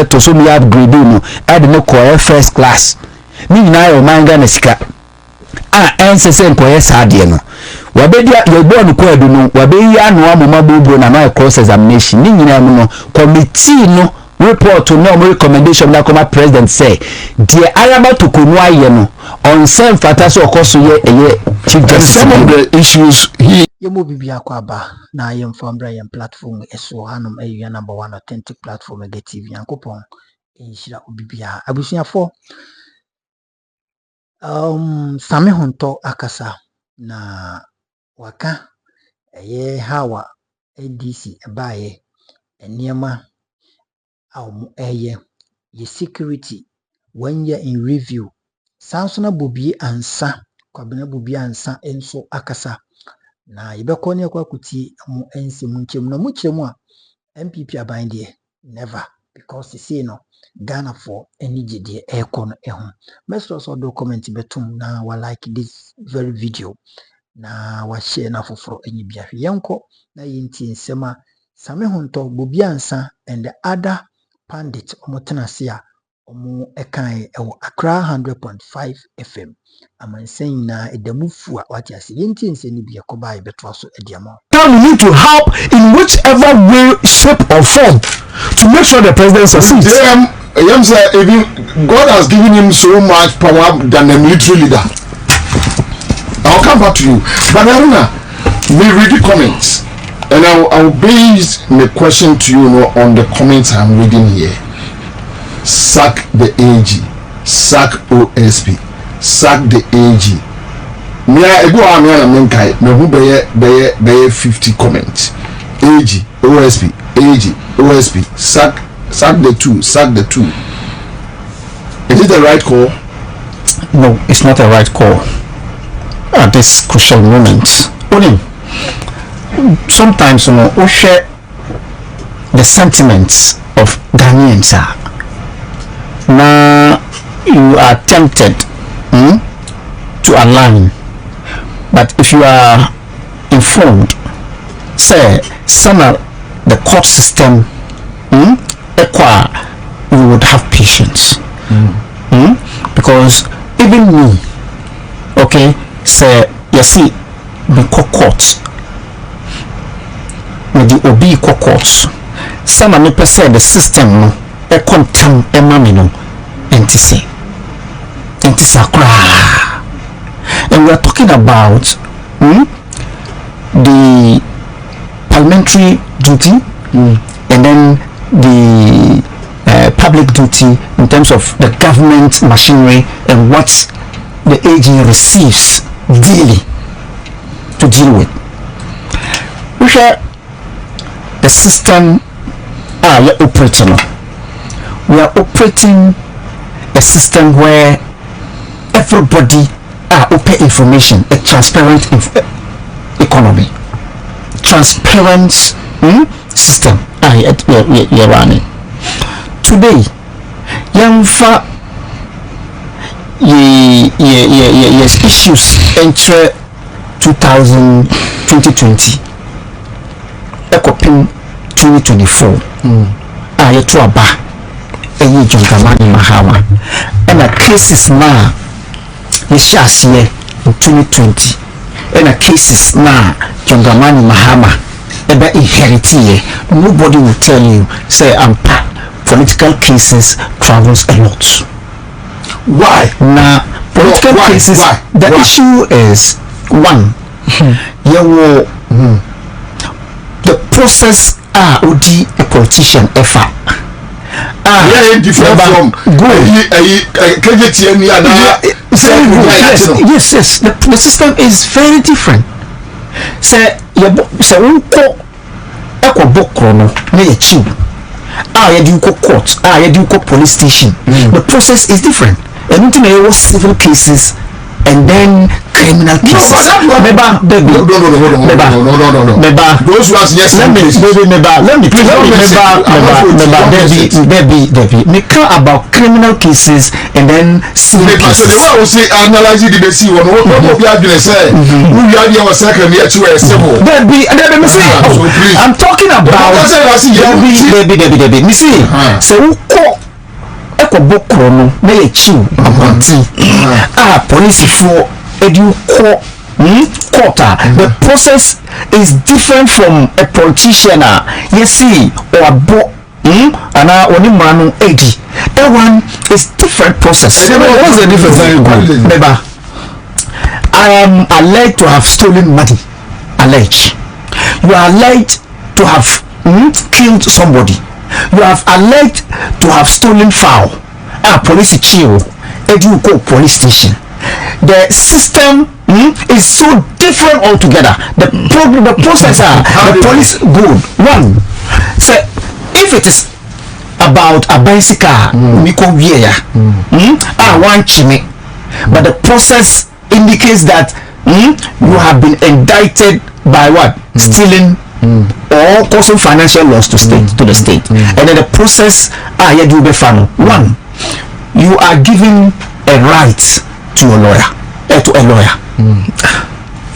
to so me upgrade no add no ko first class ni nyina yo manga na sika ensese nkoye saade no wabedia yo born ko edu no wabeyi anu amoma bobo na no cross examination ni nyina mu no committee no report no mo recommendation na come president say the araba to kunu aye no on sem fata so okoso ye chief justice. Some of the issues he yemo bibia kwa ba na yem fambra yem platform eso hanom ayi number 1 authentic platform Ege TV yankopon enhira obibia abusuafo. Sammy Hontor akasa na waka hawa ADC abaye eniema awmu ye security 1 year in review sansona Bobbie ansa kwabena Bobbie ansa enso akasa na yebekọ ne kwa kuti mu ensi mu nkyem no mu kyeremu a NPP abande never because you see no Ghana for any jide ekono ehun. Mestro so do comment betum na wa like this very video na wa share na foforo enyi bia yenko na yinti nsema Sammy Hontor Bobbie ansa and the other pandit omotenase a omo ekan ewo Accra 100.5 FM amansen na edamufu a wati ase yinti nseni bia ko ba beto so ediama. Now we need to help in whichever way, shape or form to make sure the president succeeds. Even God has given him so much power than a military leader. I'll come back to you. But Aruna, we read the comments. And I'll base the question to you on the comments I'm reading here. Sack the AG. Sack OSP. Sack the AG. Me I go on me menkai me hu be 50 comments. AG, OSP, AG, OSP. Sack the two. Is it the right call? No, it's not a right call at this crucial moment. Sometimes we share the sentiments of Ghanaians. Now you are tempted to align, but if you are informed, say some of the court system, you would have patience. Because even me, okay, say you see the court, the obi courts, some of me say the system no e contam e mami no entisi sakra. And we are talking about the parliamentary duty and then the public duty in terms of the government machinery and what the AG receives daily to deal with. We share the system we are operating. We are operating a system where everybody open information, a transparent economy, transparent system. You're running today. Yamfa issues enter 2020 ekopin 2024 yeto aba eyi jongamani mahama and a cases na yeshasiye in 2020 and a cases na jongamani mahama eba inheritiye. Nobody will tell you say political cases travels a lot. Why? Now political cases, why? The issue is one, the process OD a politician effort. Different from yes. The system is very different. Say you do court, you do police station. The process is different. Anything was civil cases and then criminal cases. No. Those ones, yes. Let me care about criminal cases and then civil cases. So I will say analyzing the see one. What we are going to say? We are here second year to a civil. I'm talking about baby. Me see. So ko bokro na ye chiw abanti police for edu court. The process is different from a politician you see or bo and only man 80. That one is different process. What's the difference? I am alleged to have stolen money. Alleged. You are alleged to have killed somebody. You have alleged to have stolen fowl. Police chill. Edu go police station. The system is so different altogether. The process the police good. One, so if it is about a bicycle, Miko Vieya, one chimney, but the process indicates that you have been indicted by what? Stealing or causing financial loss to the state. And then the process one, you are given a right to a lawyer.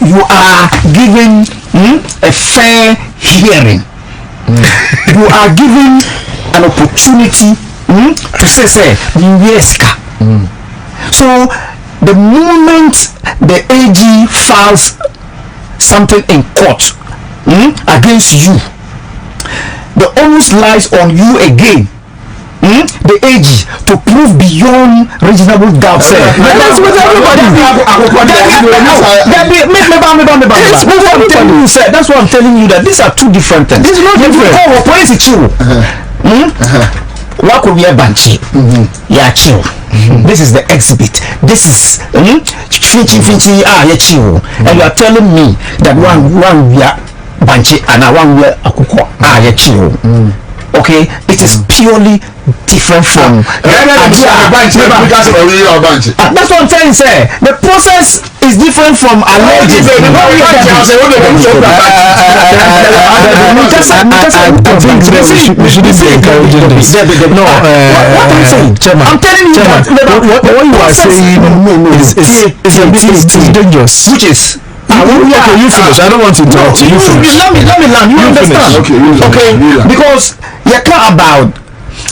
You are given a fair hearing. You are given an opportunity to say yes. So the moment the AG files something in court against you, the onus lies on you again, the AG, to prove beyond reasonable doubt. That's what everybody. That's what I'm telling you, that these are two different things. This is not different. What could be a banshee? Yeah, chill. This is the exhibit. This is Finchy, yeah, chill. And you are telling me that one we are banshee and one we are akuko, yeah, chill. Okay, it is purely different from that's what I'm saying, sir. The process is different from alleged. We shouldn't be encouraging this. No, what I'm saying, I'm telling you that what you are saying is dangerous. Which is okay, you finish. I don't want to interrupt you. Finish. Let me learn. You understand? Okay. Because you care about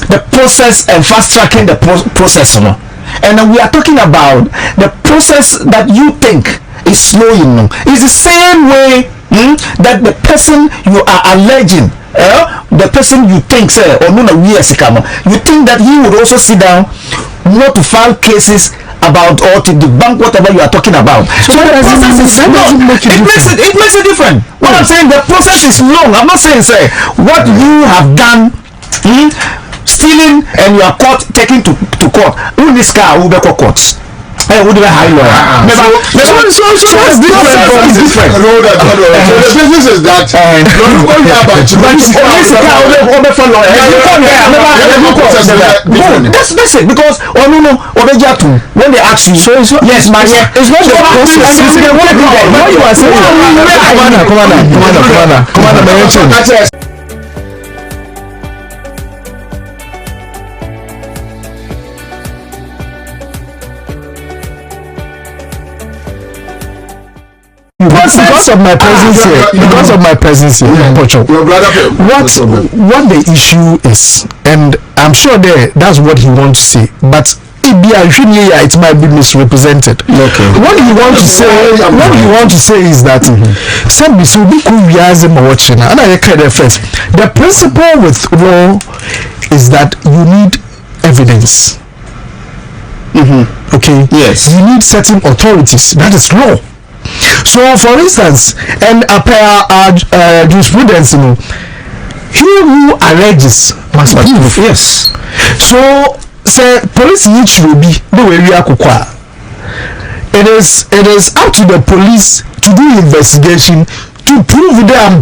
the process and fast tracking the process, and we are talking about the process that you think is slow. It's the same way that the person you are alleging, the person you think, you think that he would also sit down not to file cases about or to debunk whatever you are talking about. So the process is long. It makes it different. What I'm saying, the process is long. I'm not saying what you have done, stealing, and you are caught taken to court. In this car, we will go courts. Would be high lawyer. So it's different. So the business is that that's it. Because when they ask you, yes, my it's not the process. What you are saying. Come on. Because of my presence here, what the issue is, and I'm sure that's what he wants to say, but it might be misrepresented. Okay. What he wants to say is that the principle with law is that you need evidence. Okay. Yes. You need certain authorities. That is law. So, for instance, and jurisprudence, he who alleges must prove. Yes. So, say police each will be the way we are. It is up to the police to do investigation to prove them.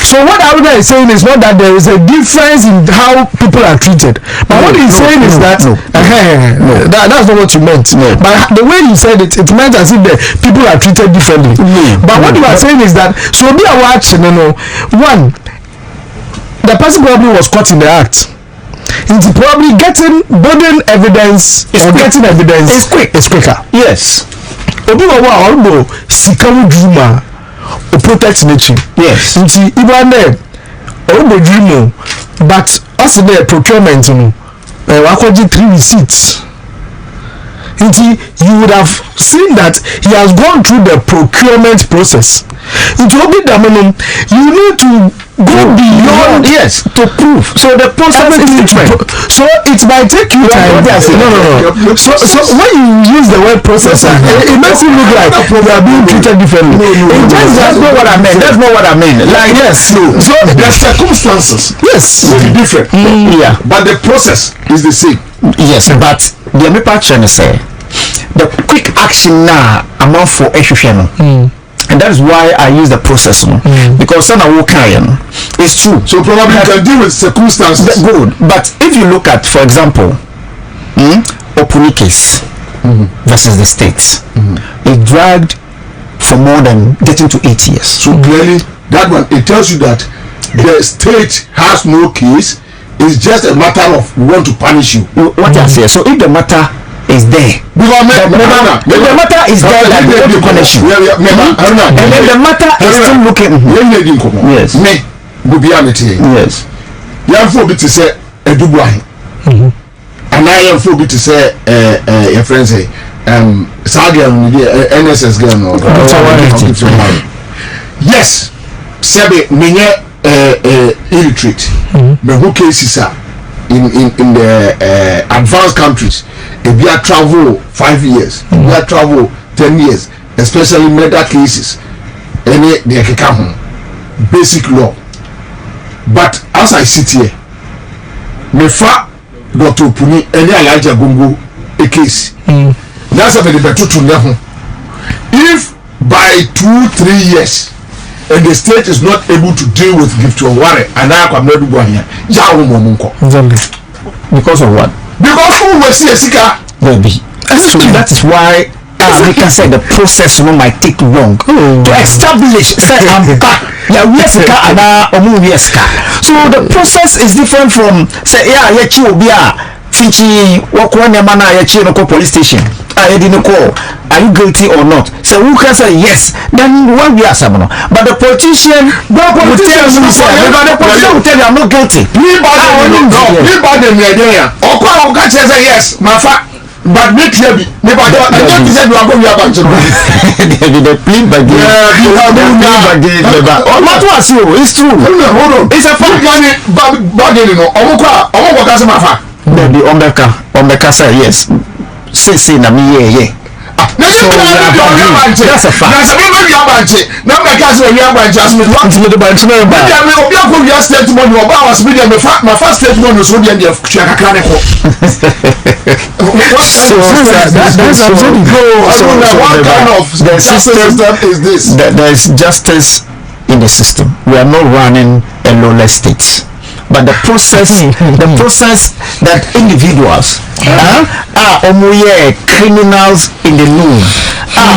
So what Aruna is saying is not that there is a difference in how people are treated, but what he's saying is that that's not what you meant. But the way you said it meant as if the people are treated differently. But what you are saying is that so be a watch, one, the person probably was caught in the act. It's probably getting building evidence or getting evidence is quicker. Yes. Obi wa albo sikawu juma o protect nature. Yes. Nti ibane dream, but also the procurement, wakoji 3 receipts. You would have seen that he has gone through the procurement process. It will be the minimum. You need to go beyond to prove. So the process is different. So it might take you time. No. So when you use the word process, it makes it look like you are being treated differently. That's not what I meant. That's not what I mean. Like so the circumstances will be different. Yeah, but the process is the same. Yes, but the American say the quick action now amount for education. And that is why I use the process because some are it's true. So probably you can deal with circumstances. Good, but if you look at, for example, Opuni case versus the states, it dragged for more than getting to 8 years. So clearly, that one it tells you that the state has no case. It's just a matter of we want to punish you. What I say. So if the matter is there, because the matter is there, like we want to punish you, and then the matter is still looking. Yes. Me, yes. Young folk to say a Dubai, and I am folk to say your friend say Sagan NSS girl or yes, Sabe Minye illiterate, but who cases are in the advanced countries. If you are travel 5 years, if you are travel 10 years, especially murder cases, any they can come home. Basic law. But as I sit here, me fa Dr. Puni any Elijah Gungu a case. That's a very better to know. If by 2-3 years and the state is not able to deal with gift or worry, and I come not go here, because of what? Because who will see a sika? Bobbie. So that is why America said the process might take long to establish. Say I'm back. Yeah, so the process is different from say Fichi police station. Are you guilty or not? So who can say yes? Then what we are someone. But the politician will tell you I'm not guilty. Yes, my fa. But make sure I don't say you are going to have the plea bargain. It's true. Hold on. It's a bargain. The Omeka say yes. Say na me yeah. That's a fact. Now my cousin we are branch as me want to the branch me ba. Me obi akọ we statement no ba was me my first statement no so dey dey kakra ne ko. That's absolutely what kind of the system is this? There is justice in the system. We are not running a lawless state. But the process that individuals are criminals in the known, are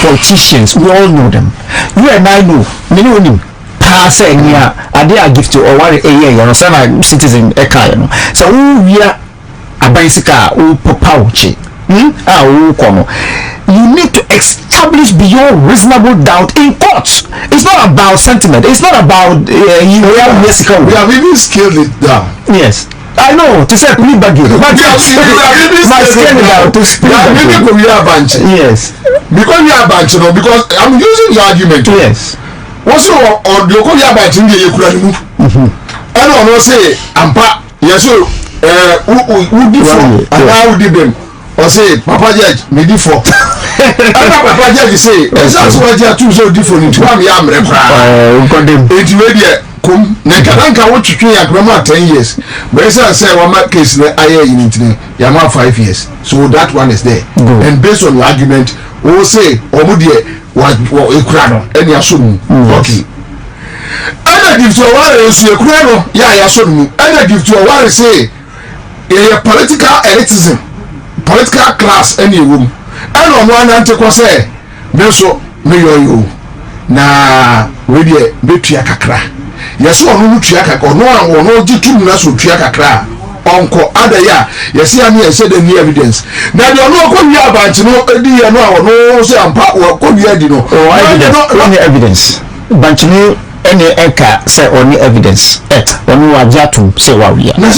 politicians, we all know them. You and I know, many of them pass a year, they are gifted or one a year, you know, some citizen eka, you know. So we are a bicycle, who popauchi. You need to establish beyond reasonable doubt in courts. It's not about sentiment. It's not about we have even scaled it down. Yes, I know to say plea bargain. But yes, because we are bunch, you know, because I'm using the argument. Yes. Also, or the Korea bunch in the Ukraine. I don't say ampa. Yes, so who different and how did them? Or say Papa Judge me different. Papa Judge say that's what you are too so different. One yam it's ready come Nekadanka what you your grandma 10 years. But I say one case I in Yama 5 years. So that one is there. And based on the argument, we say Omudie was a crano and Yasum. Okay. I give to a warrior a crano, Yasum. I give to a warrior say a political elitism. Political class any room. I don't want to say, Meso, Mayo, na really Betia Kakra. Yes, one Triaka or no one or no G2 Nasu Triaka Kra. Uncle Adaya, yes, I said any evidence. Now you know, come here, but you know, no, say I'm part or come here, you know. Oh, I don't know evidence. But you know, any eka say only evidence only wajatum say wa we no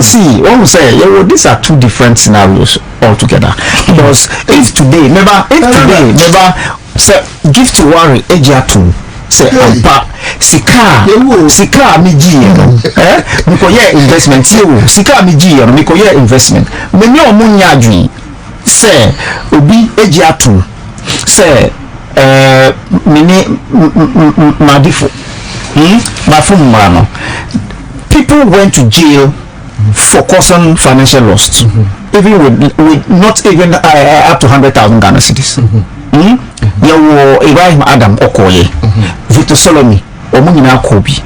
see one say these are two different scenarios altogether. Because if today never say give to worry ejatum say ampa sika mi ji no because yeah investment sika mi ji no because yeah investment me me omunya adwen say obi ejatum say mini madifo mafumano people went to jail for causing financial loss, even with not even up to 100,000 Ghana cedis. Yawo Ibrahim Adam Okoye, Victor Solomi, Omunina Kobi.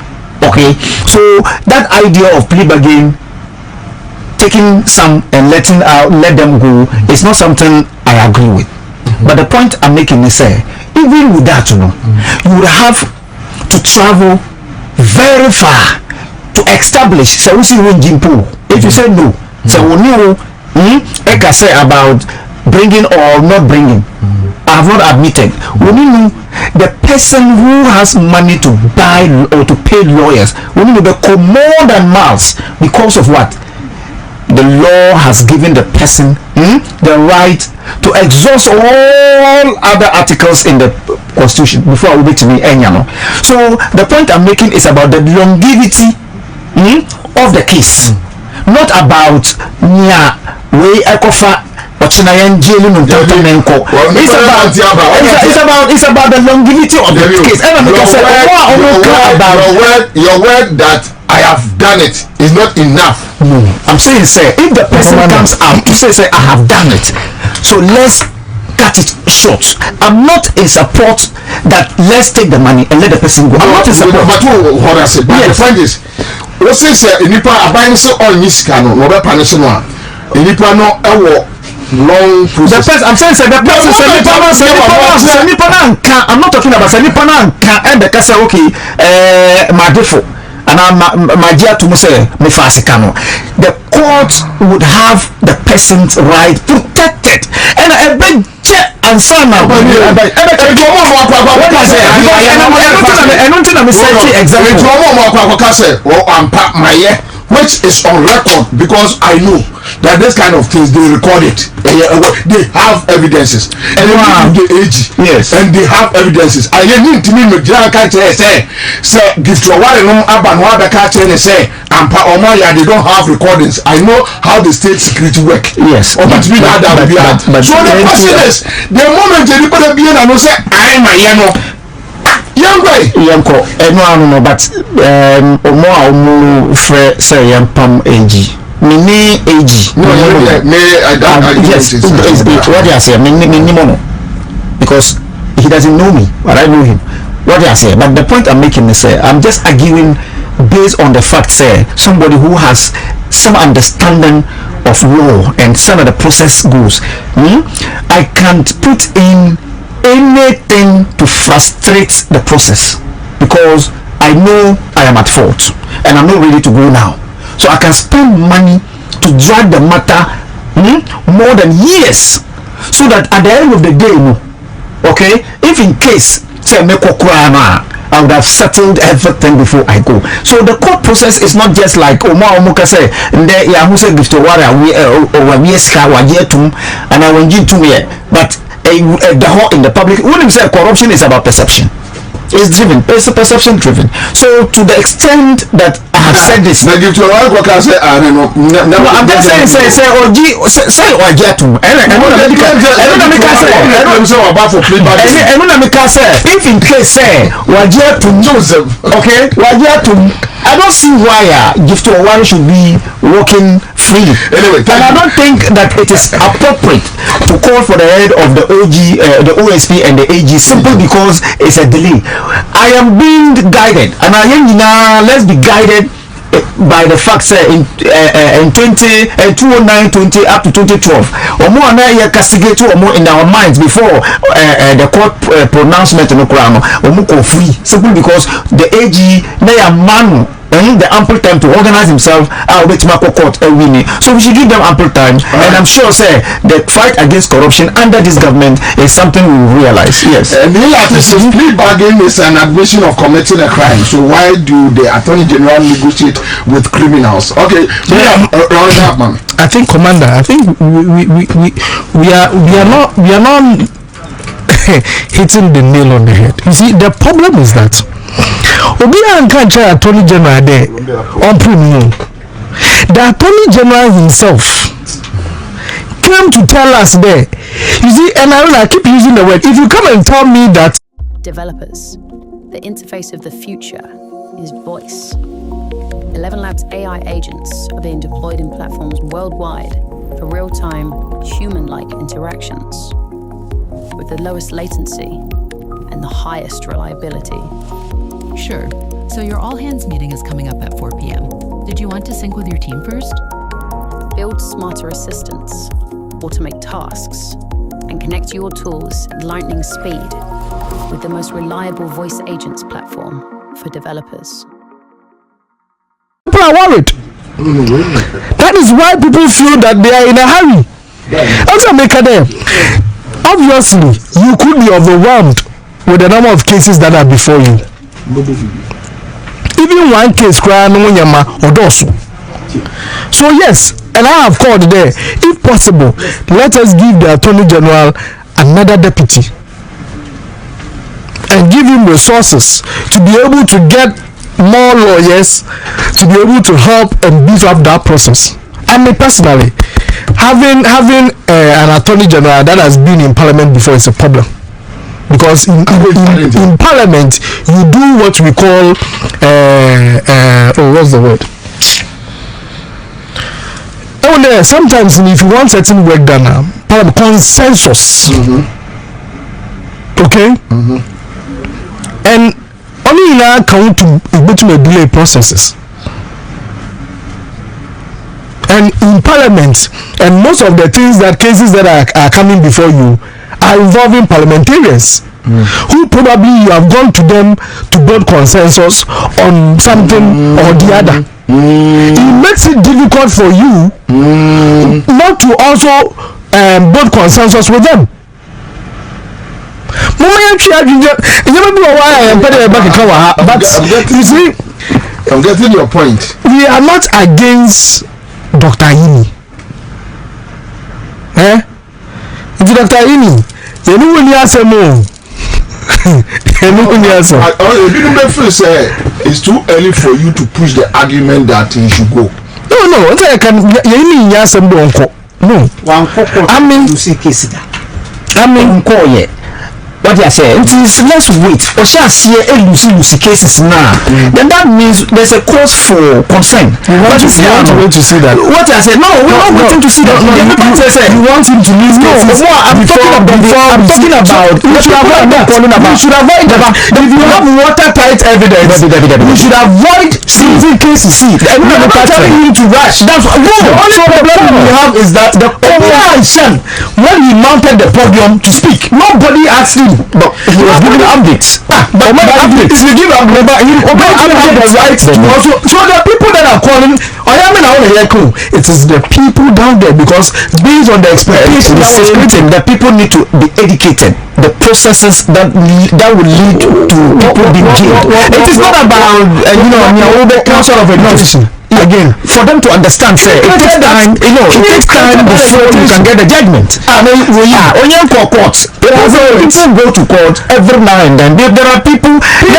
Okay, so that idea of plea bargain, taking some and let them go, is not something I agree with. But the point I'm making is even with that, you would have to travel very far to establish. So we see Jimpo. If you say no, so we know I can say about bringing or not bringing. I have not admitted. We know the person who has money to buy or to pay lawyers. We need to become more than miles because of what? The law has given the person the right to exhaust all other articles in the constitution before we get to the end. So the point I'm making is about the longevity of the case, not about way ekofa it's about the longevity of the case. Your word that I have done it is not enough. No, I'm saying if the person comes out to say I have done it, so let's cut it short. I'm not in support that let's take the money and let the person go. I'm not in support. But what I said, the point is, let's say nipa aban so on yiska no be punish no nipa no ewo long process. The person, I'm saying the person I'm not talking about nipa na nka and the kasa okay madefo and my dear to say me fasikano. The court would have the person's right protected and a big and son now which is on record because I know that this kind of things they record it. They have evidences and they age. Yes, and they have evidences. I need to me say gift to one no aban wa beka say ampa omoya they don't have recordings. I know how the state security work. Yes, but so the question is the moment you put a be and say I my yano Yanko, no, but more say yampam AG. Mini AG. No, yes, what I say, minimono. Because he doesn't know me, but I know him. What I say, but the point I'm making is I'm just arguing based on the fact somebody who has some understanding of law and some of the process goes. I can't put in anything to frustrate the process because I know I am at fault and I'm not ready to go now. So I can spend money to drag the matter more than years so that at the end of the day, okay, if in case I would have settled everything before I go. So the court process is not just like Omuka say who say gift to water and I went to me, but the whole in the public when you say corruption is about perception. It's driven, it's perception driven. So to the extent that I have said this, I'm just saying if in case I don't see why gift to one should be working freely. Anyway, and I don't think that it is appropriate to call for the head of the the OSP and the AG simply because it's a delay. I am being guided, and let's be guided by the facts in 2009-20 up to 2012. Or more castigate or more in our minds before the court pronouncement no crime or more free simply because the AG they are man and the ample time to organize himself with Mako court winning. So we should give them ample time, and I'm sure say the fight against corruption under this government is something we will realize. Yes. Plea bargain is an admission of committing a crime. So why do the Attorney General negotiate with criminals? Okay, round up, man. I think, Commander, I think we are not hitting the nail on the head. You see, the problem is that Obia can't try Attorney General there on premium. The Attorney General himself came to tell us there. You see, and I keep using the word. If you come and tell me that developers, the interface of the future is voice. 11 Labs AI agents are being deployed in platforms worldwide for real-time, human-like interactions with the lowest latency and the highest reliability. Sure. So your all-hands meeting is coming up at 4 p.m. Did you want to sync with your team first? Build smarter assistants, automate tasks, and connect your tools at lightning speed with the most reliable voice agents platform for developers. People are worried. That is why people feel that they are in a hurry. Obviously, you could be overwhelmed with the number of cases that are before you. Even one case, so yes, and I have called there. If possible, let us give the Attorney General another deputy and give him resources to be able to get more lawyers to be able to help and beef up that process. I mean, personally, having an Attorney General that has been in Parliament before is a problem, because in Parliament you do what we call what's the word? Sometimes if you want certain work done, Parliament consensus. Okay. And only in our account to delay processes. And in Parliament, and most of the cases that are coming before you are involving parliamentarians who probably you have gone to them to build consensus on something or the other. It makes it difficult for you not to also build consensus with them. But you see, I'm getting your point. We are not against Dr. Ini. It's Dr. Ini. You know when you ask him, it's too early for you to push the argument that he should go. No. It's like no. I mean, you see case. What you say? It is let's wait. Or shall see Lucy cases now. Then that means there's a cause for concern. You want to wait to see that? What I said? No, we're not waiting to see that. You want him to leave cases. I'm talking about. We should avoid that. We should avoid that. If you have watertight evidence, we should avoid seizing cases. I'm not telling you to rush. That's the only problem we have is that the Obiansan, when he mounted the podium to speak, nobody asked him. But he was giving updates. But if you give updates, he had the right to also. So the people that are calling, it is the people down there, because based on the expectation that was written, the people need to be educated. The processes that will lead to people being jailed. It is not about council of education. Again, for them to understand, say, it takes time. It takes time before you can get a judgment. People go to court every now and then. There are people. You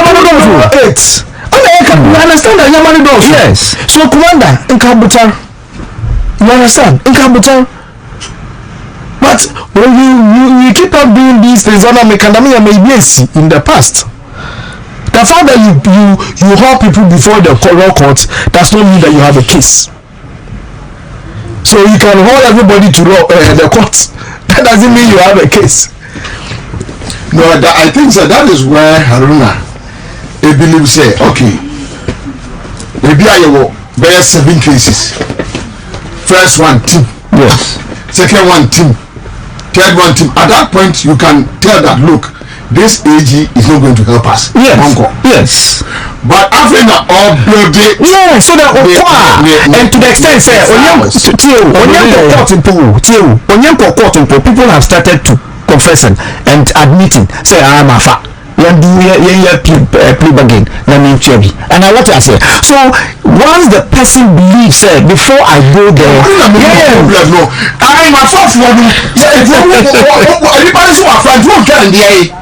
understand that Yamani does? Yes. So, Commander, in Kabucha, you understand? In Kabucha. But when you keep on doing these things on American in the past, the fact that you hold people before the law court does not mean that you have a case. So you can hold everybody to the court. That doesn't mean you have a case. No, I think that is where Haruna believes say, okay, maybe I will bear 7 cases. First one team. Yes. Second one team. Third one team. At that point, you can tell that, look, this AG is not going to help us. Yes. Yes. But Africa all building. Yeah, so that and to the extent say people have started to confess and admitting say I'm a fa. And I want to say, so once the person believes before I go there, no, I'm a fourth one. Everybody so afraid won't get in the air.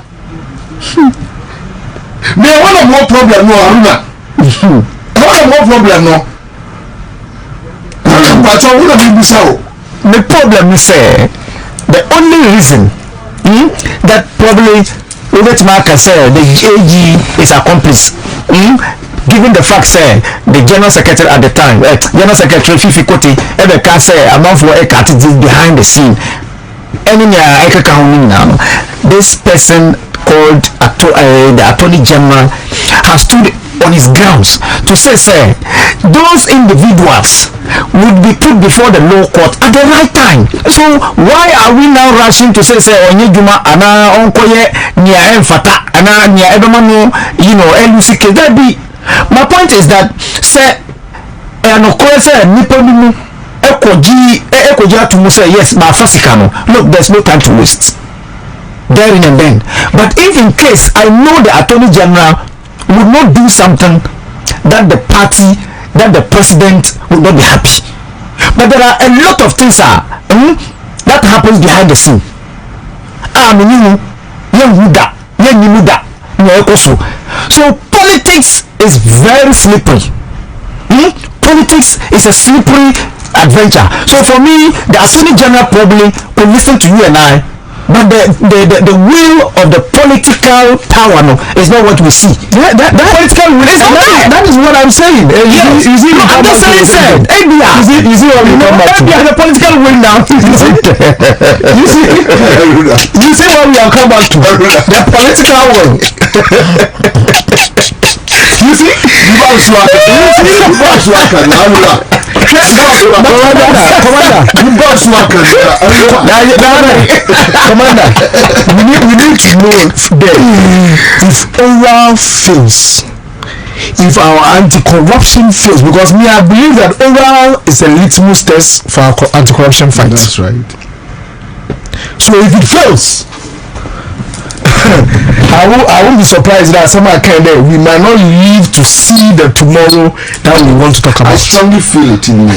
Me one more problem no Aruna. One more problem no. But I want to be so. The problem is the only reason that probably Robert Marker said the AG is accomplice. Given the fact the general secretary at the time, general secretary Fifi Kote, ever can say amount for a category behind the scene. This person called the Attorney General has stood on his grounds to say those individuals would be put before the law court at the right time. So why are we now rushing to say Onyejuma ana onkoye nia emfata ana nia edomano LUCK? That be my point is that nipo yes, my fasikano. Look, there's no time to waste. There and then. But if in case I know the Attorney General would not do something that the party, that the president would not be happy. But there are a lot of things that happens behind the scene. So politics is very slippery. Politics is a slippery adventure. So for me, the Attorney General probably will listen to you and I, but the will of the political power is not what we see. That political will is that is what I'm saying. You see, I'm just saying you see what we come back to. The political will now. You see what we have come back to. The political will. You see? Commander, we need to know if oral fails, if our anti-corruption fails, because I believe that oral is a litmus test for our anti-corruption fight. That's right. So if it fails, I won't be surprised that someone we might not live to see the tomorrow that we want to talk about. I strongly feel it in me.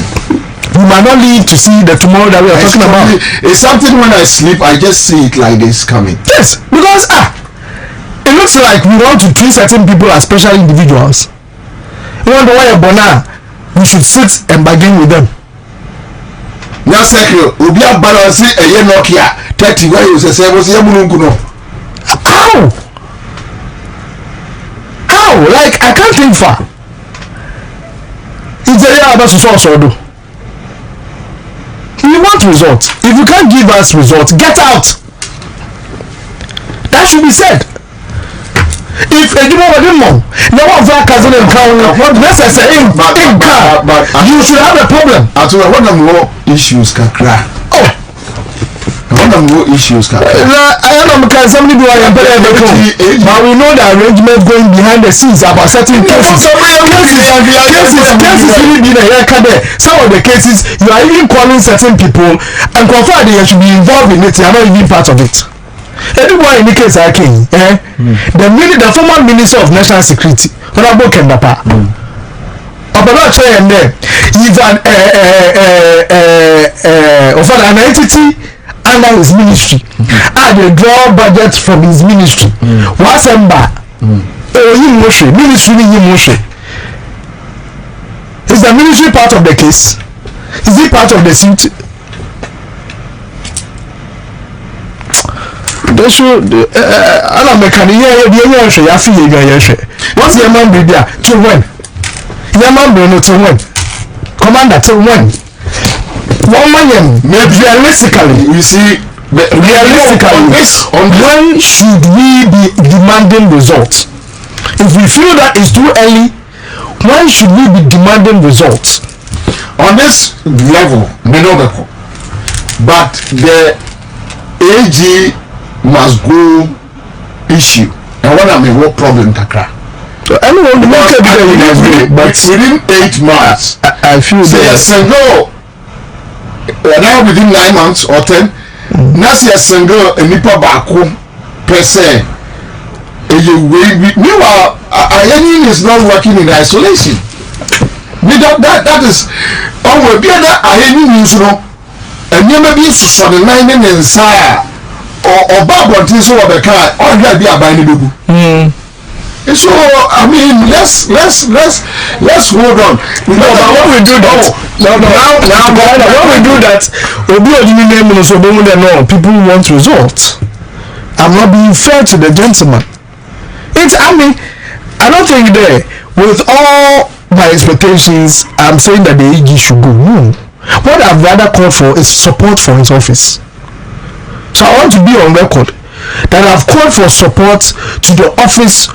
We might not live to see the tomorrow that we are talking about. It's something when I sleep, I just see it like this coming. Yes, because it looks like we want to treat certain people as special individuals. We want to wear a bonnet. We should sit and bargain with them. Now, second, we'll be a balance a year Nokia 30 where you say, How? Like, I can't think far. It's a year about to do. We want results. If you can't give us results, get out. That should be said. If you should have a problem. One of more issues can cry. One of more issues can cry. I don't know somebody do I but we know the arrangement going behind the scenes about certain cases. Cases really been a haircut there. Some of the cases you are even calling certain people and confirm they should be involved in it. They are not even part of it. Everyone in the case I came, the former Minister of National Security, Honorable Kendapa, even of an entity under his ministry, and they draw budget from his ministry. Wasemba, ministry. Is the ministry part of the case? Is it part of the suit? They should. I don't make any what's your man be there to when? Your man be not to when? Commander to when? 1 million. Realistically, you see, when should we be demanding results? If we feel that it's too early, when should we be demanding results? On this level, but the AG must go issue. And when I'm a work problem, kakra. So anyone look at it, but within 8 months, I feel say a single. Now within 9 months or 10, now see a single a nipa baako per se. Meanwhile, Ayeni is not working in isolation. That is, oh, we be that Ayeni news, no, and you may be so the 9 and sire or Bobbie so the car or be a binding dubu. So I mean, let's hold on. No, but when we do that, when we do that, people want results. I'm not being fair to the gentleman. I mean, I don't think that with all my expectations, I'm saying that the AG should go. No. What I've rather called for is support for his office. So I want to be on record that I've called for support to the office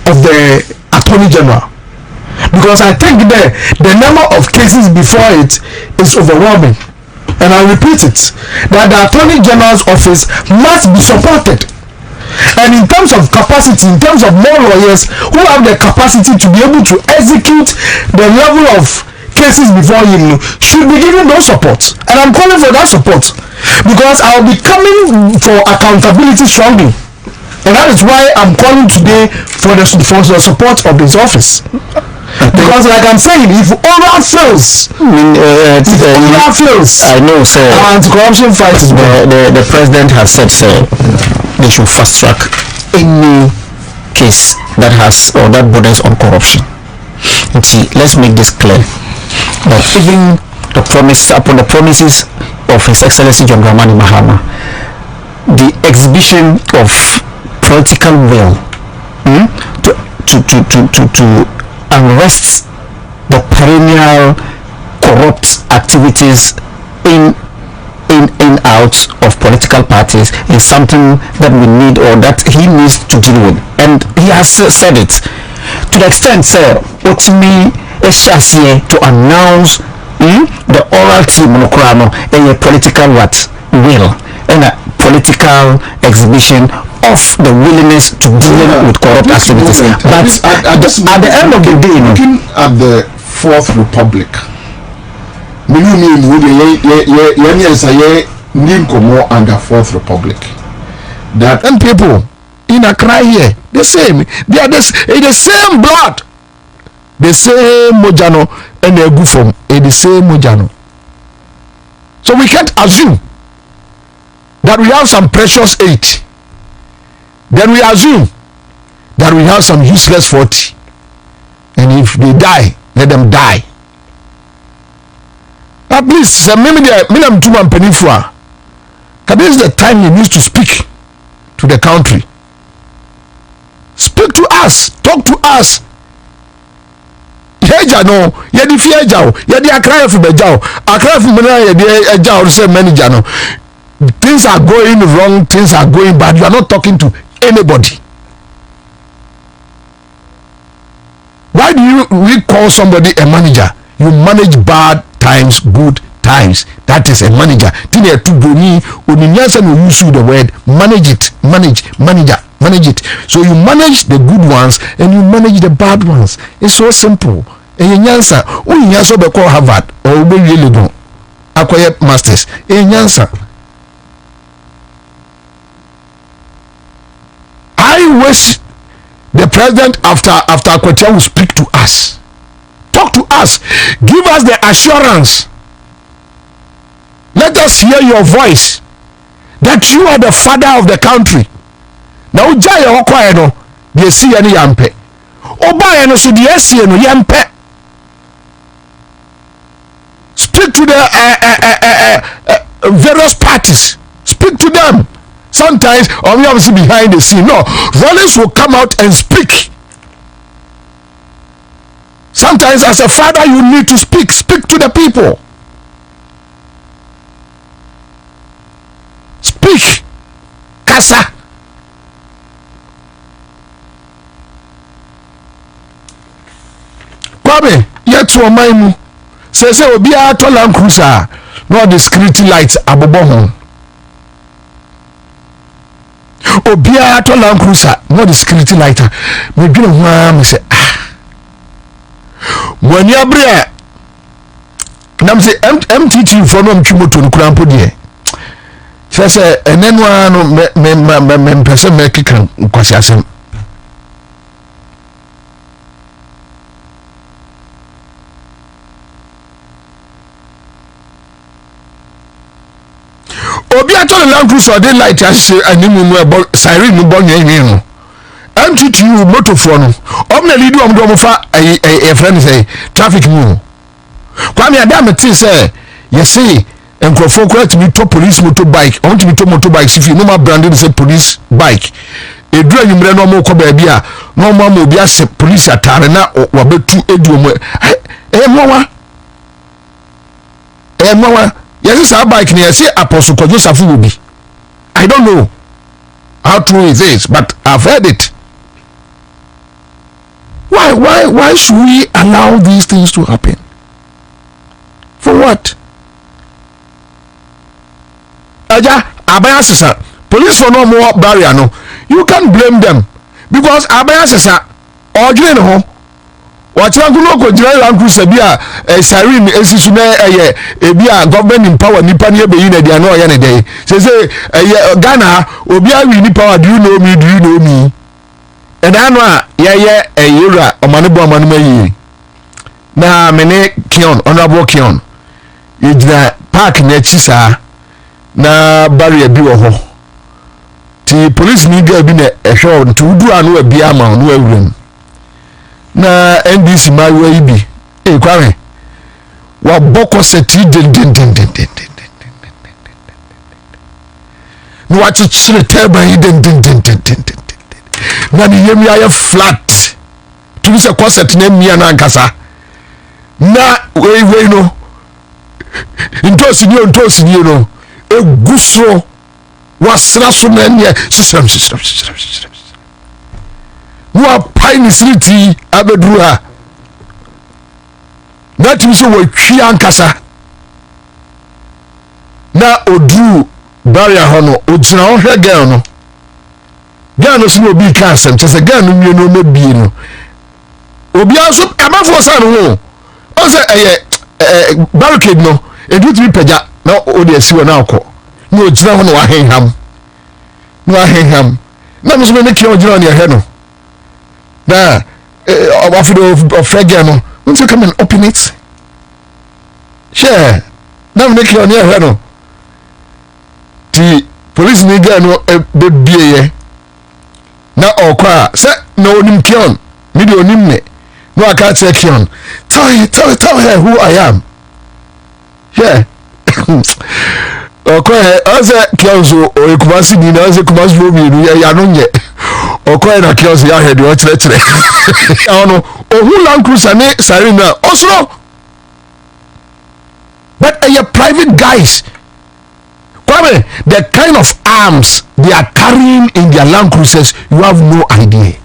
of the Attorney General, because I think that the number of cases before it is overwhelming, and I repeat it, that the Attorney General's office must be supported. And in terms of capacity, in terms of more lawyers who have the capacity to be able to execute the level of cases before him, should be given those support. And I'm calling for that support, because I'll be coming for accountability strongly. And that is why I'm calling today for the support of this office. Because like I'm saying, if oral fails, I know, sir. Our anti-corruption fight is the president has said, sir, they should fast track any case that has or that borders on corruption. And see, let's make this clear. That even upon the promises of His Excellency John Dramani Mahama, the exhibition of political will to arrest the perennial corrupt activities in out of political parties is something that we need, or that he needs to deal with, and he has said it to the extent, sir, ultimately to announce the oral team monocrano a political will and a political exhibition of the willingness to deal with corrupt activities. But at the end of the day, looking at the Fourth Republic, under Fourth Republic, that and people in Accra here, the same, they are the same blood, the same mojano, and they go from the same mojano. So we can't assume that we have some precious 8. Then we assume that we have some useless 40. And if they die, let them die. At least, this is the time he needs to speak to the country. Speak to us. Talk to us. Things are going wrong, things are going bad. You are not talking to anybody. Why do we call somebody a manager? You manage bad times, good times. That is a manager. You use the word manage it, manage it. So you manage the good ones and you manage the bad ones. It's so simple. And you answer, be call Harvard or be really go acquire masters. Answer. I wish the president after Akotia will speak to us, talk to us, give us the assurance. Let us hear your voice that you are the father of the country. Now Jaya Okwayeno, they see any yampe. Obayeno so the SCN yampe. Speak to the various parties. Speak to them. Sometimes, or we obviously behind the scene. No, Rollins will come out and speak. Sometimes, as a father, you need to speak. Speak to the people. Speak. Kasa. Bobbie, yet to a mine. Says, "Oh, be a Land Cruiser, not the security lights abobo home." Obia to Land Cruiser, not the security lighter. Me bi no ho me say Mwani abria nam say MTT for no mtwi moto no kura mpo de say enenu ano me pese me kikan kwasi asem obi ato Land Cruiser dey light as animu mu ebo siren mu bo nyen no MTT moto for no omna lead do fa e friend say traffic mu kwame adam tin say you see enkrofo kwa to be to police motorbike I want to be to motorbike if you no ma branded say police bike edura nyimre no mo ko ba bia no mo obi ase police atare na wabetu edu mo mowa yes say bike na say apostle ko Joseph Obi I don't know how true it is but I've heard it. Why should we allow these things to happen? For what? Aja abaya sesa police for no more barrier no you can't blame them because abaya sesa odwene no ho watira kuno ko jira Land Cruiser bia siren esisu na bia government in power nipa ne be yi na dia no ya ne dey say Ghana obi awi ni power do you know me and I know yura omanebo mayi na mene Kion honorable Kion ejina park na chisa na barrier bi wo ho ti police ni ga bi na ehwe nti udu anu abi ama no awuram na NDC mawe ibi kwame wa boko seti den no ati chire teba yi den na ni yemi aye flat tu bi se concept na mia na nkasa na we no ntosi ni no egusro wasra so na ne system wa paini city abedru ha na timi so wa twi ankasa na odu barrier hono ogina ho hwe girl no so obi ka asem tse girl no mie no mabie no obi aso amafo sa no ho o se barricade no edu tiri pagya na o de asiwo na akọ na ogina ho no wa henham na mo so me ke ogina ne he no na of girl no won't you come and open it share na me ke oni he no ti police ni girl no be bie na okwa se na onim Kion me de onim me no aka check Kion tell her who I am yeah okwa ose Kion so o ekumasi ni na ose kumasi lo mi ya no nye okwa na Kion ya head o chire ono ohu Land Cruiser ni siren na oslo but private guys Kwame, the kind of arms they are carrying in their Land Cruisers, you have no idea.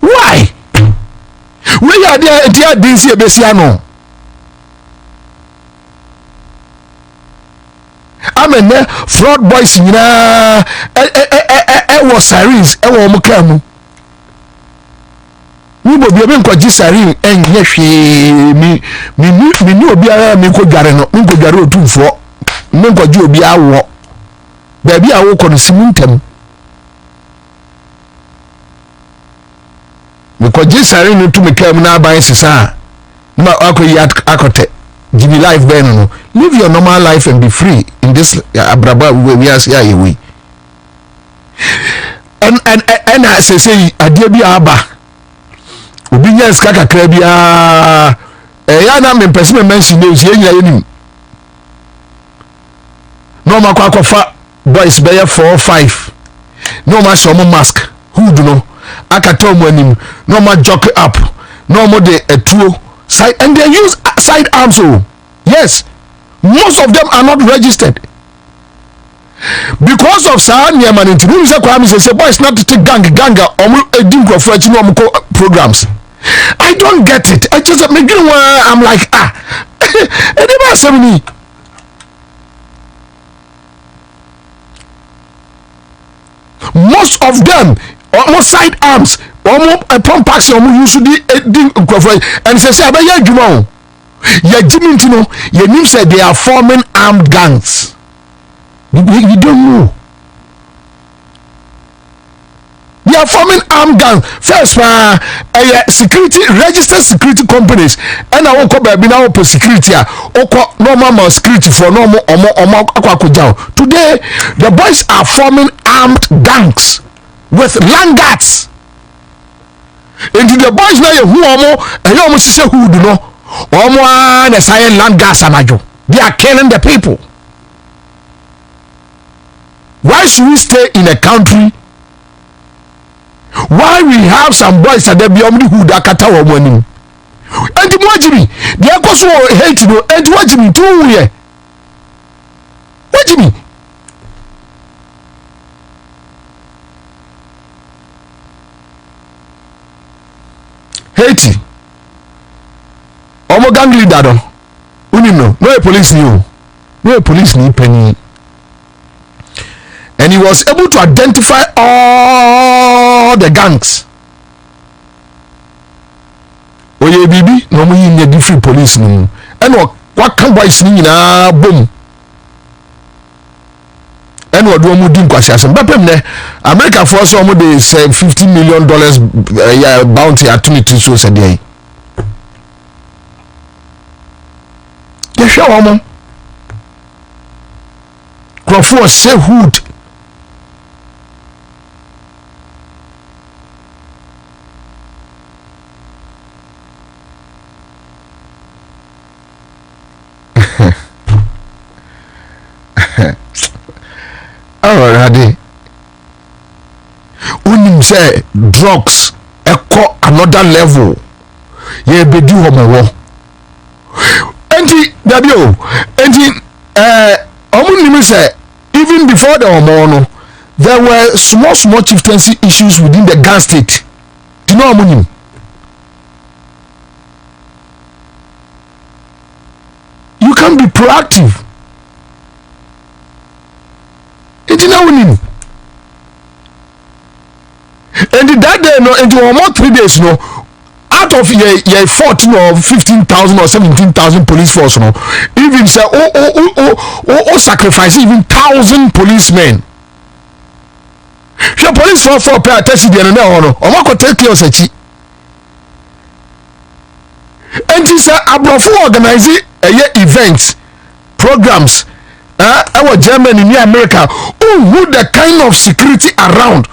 Why? We are there at the DC Besiano. I mean, fraud boys, you know, was sirens, mukamu. We will be able to siren and yes, me knew Biara Miko Garano, Miko Garo 2-4, Miko Jubia walk. Baby, I walk on the cementum. Because this siren to me come now by Sisa. No, Akote, give me life, Ben. Live your normal life and be free in this Abraba we are here. We and I say, Adiabi Abba. Obinya skaka krabia ya na me person mention news ye nya yenim no makwa boys be 4-5 no ma show mo mask hood no akata omo anim no ma jock up no mo de etuo side and they use side arms oh yes most of them are not registered because of Sahania man into room say kwame say boys not to take gang omo edim crofo achi no omo programs. I don't get it. I just I'm like anybody say me most of them almost side arms almost pump action almost use the and say abaya adwuma o ya jimi ntino ya nim say they are forming armed gangs. You don't know. They are forming armed gangs. First, security registered security companies, and I won't come back now for security. Normal security for normal. Today, the boys are forming armed gangs with land guards. And the boys now who almost say who do know. Almost a land guards amajo. They are killing the people. Why should we stay in a country? Why we have some boys that they be only who da kata wo money? And the Jimmy, they are also hate no. And what Jimmy do here? What Jimmy? Haiti. Omo gang leader don. Unino, no police ni. No police ni penny. And he was able to identify all the gangs. Oye bibi no mo yin different police no. And what can boys ni na boom. And what do mo din kwasi asem bepem ne America for so mo dey say $50 million bounty opportunity so say dey. Ye hwa mo. Crofo say hood. Already unim say drugs echo another level ye be do homo enti dabio enti omunim say even before the homo no there were small chieftaincy issues within the gang state. Do you know omunim? You can be proactive. It's now winning. And that day, no, into almost 3 days, no, out of your 14 or 15,000 or 17,000 police force, no, even say, sacrifice even 1,000 policemen. Your police force for pay attention to the no, or what could take your sechi. And he said, Abrafo organizing events, programs. Our Germany in America, who the kind of security around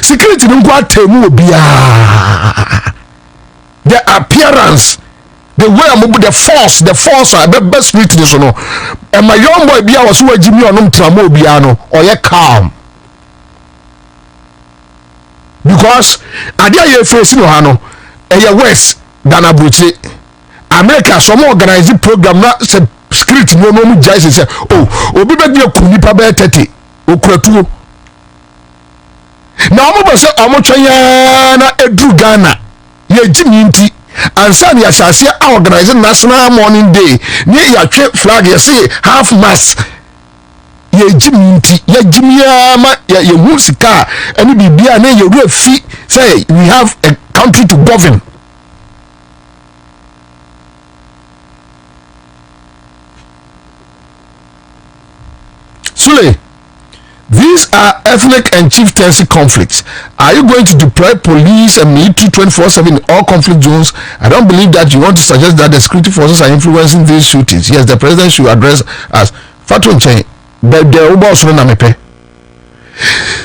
security don't go temu bia the appearance, the way the force the best spirit this no and my young boy bia was who Jimmy on tramo bia no or ye calm because adia ye face no ha no e west than Abuchi. America some organizing program na security no jai say obi be dey kunipa be 30 okuratuo na omo be say omo twanya na edu Ghana ye jimi nti ansa na asase a organizing national morning day ne ya twe flag ye say half mast ye jimi nti ye jimi ma ye hu sika ani bibia na ye ru fi say we have a country to govern. Sule, these are ethnic and chieftaincy conflicts. Are you going to deploy police and military 24/7 in all conflict zones? I don't believe that you want to suggest that the security forces are influencing these shootings. Yes, the president should address us. Fatun Chen, but the Ubos Namepe.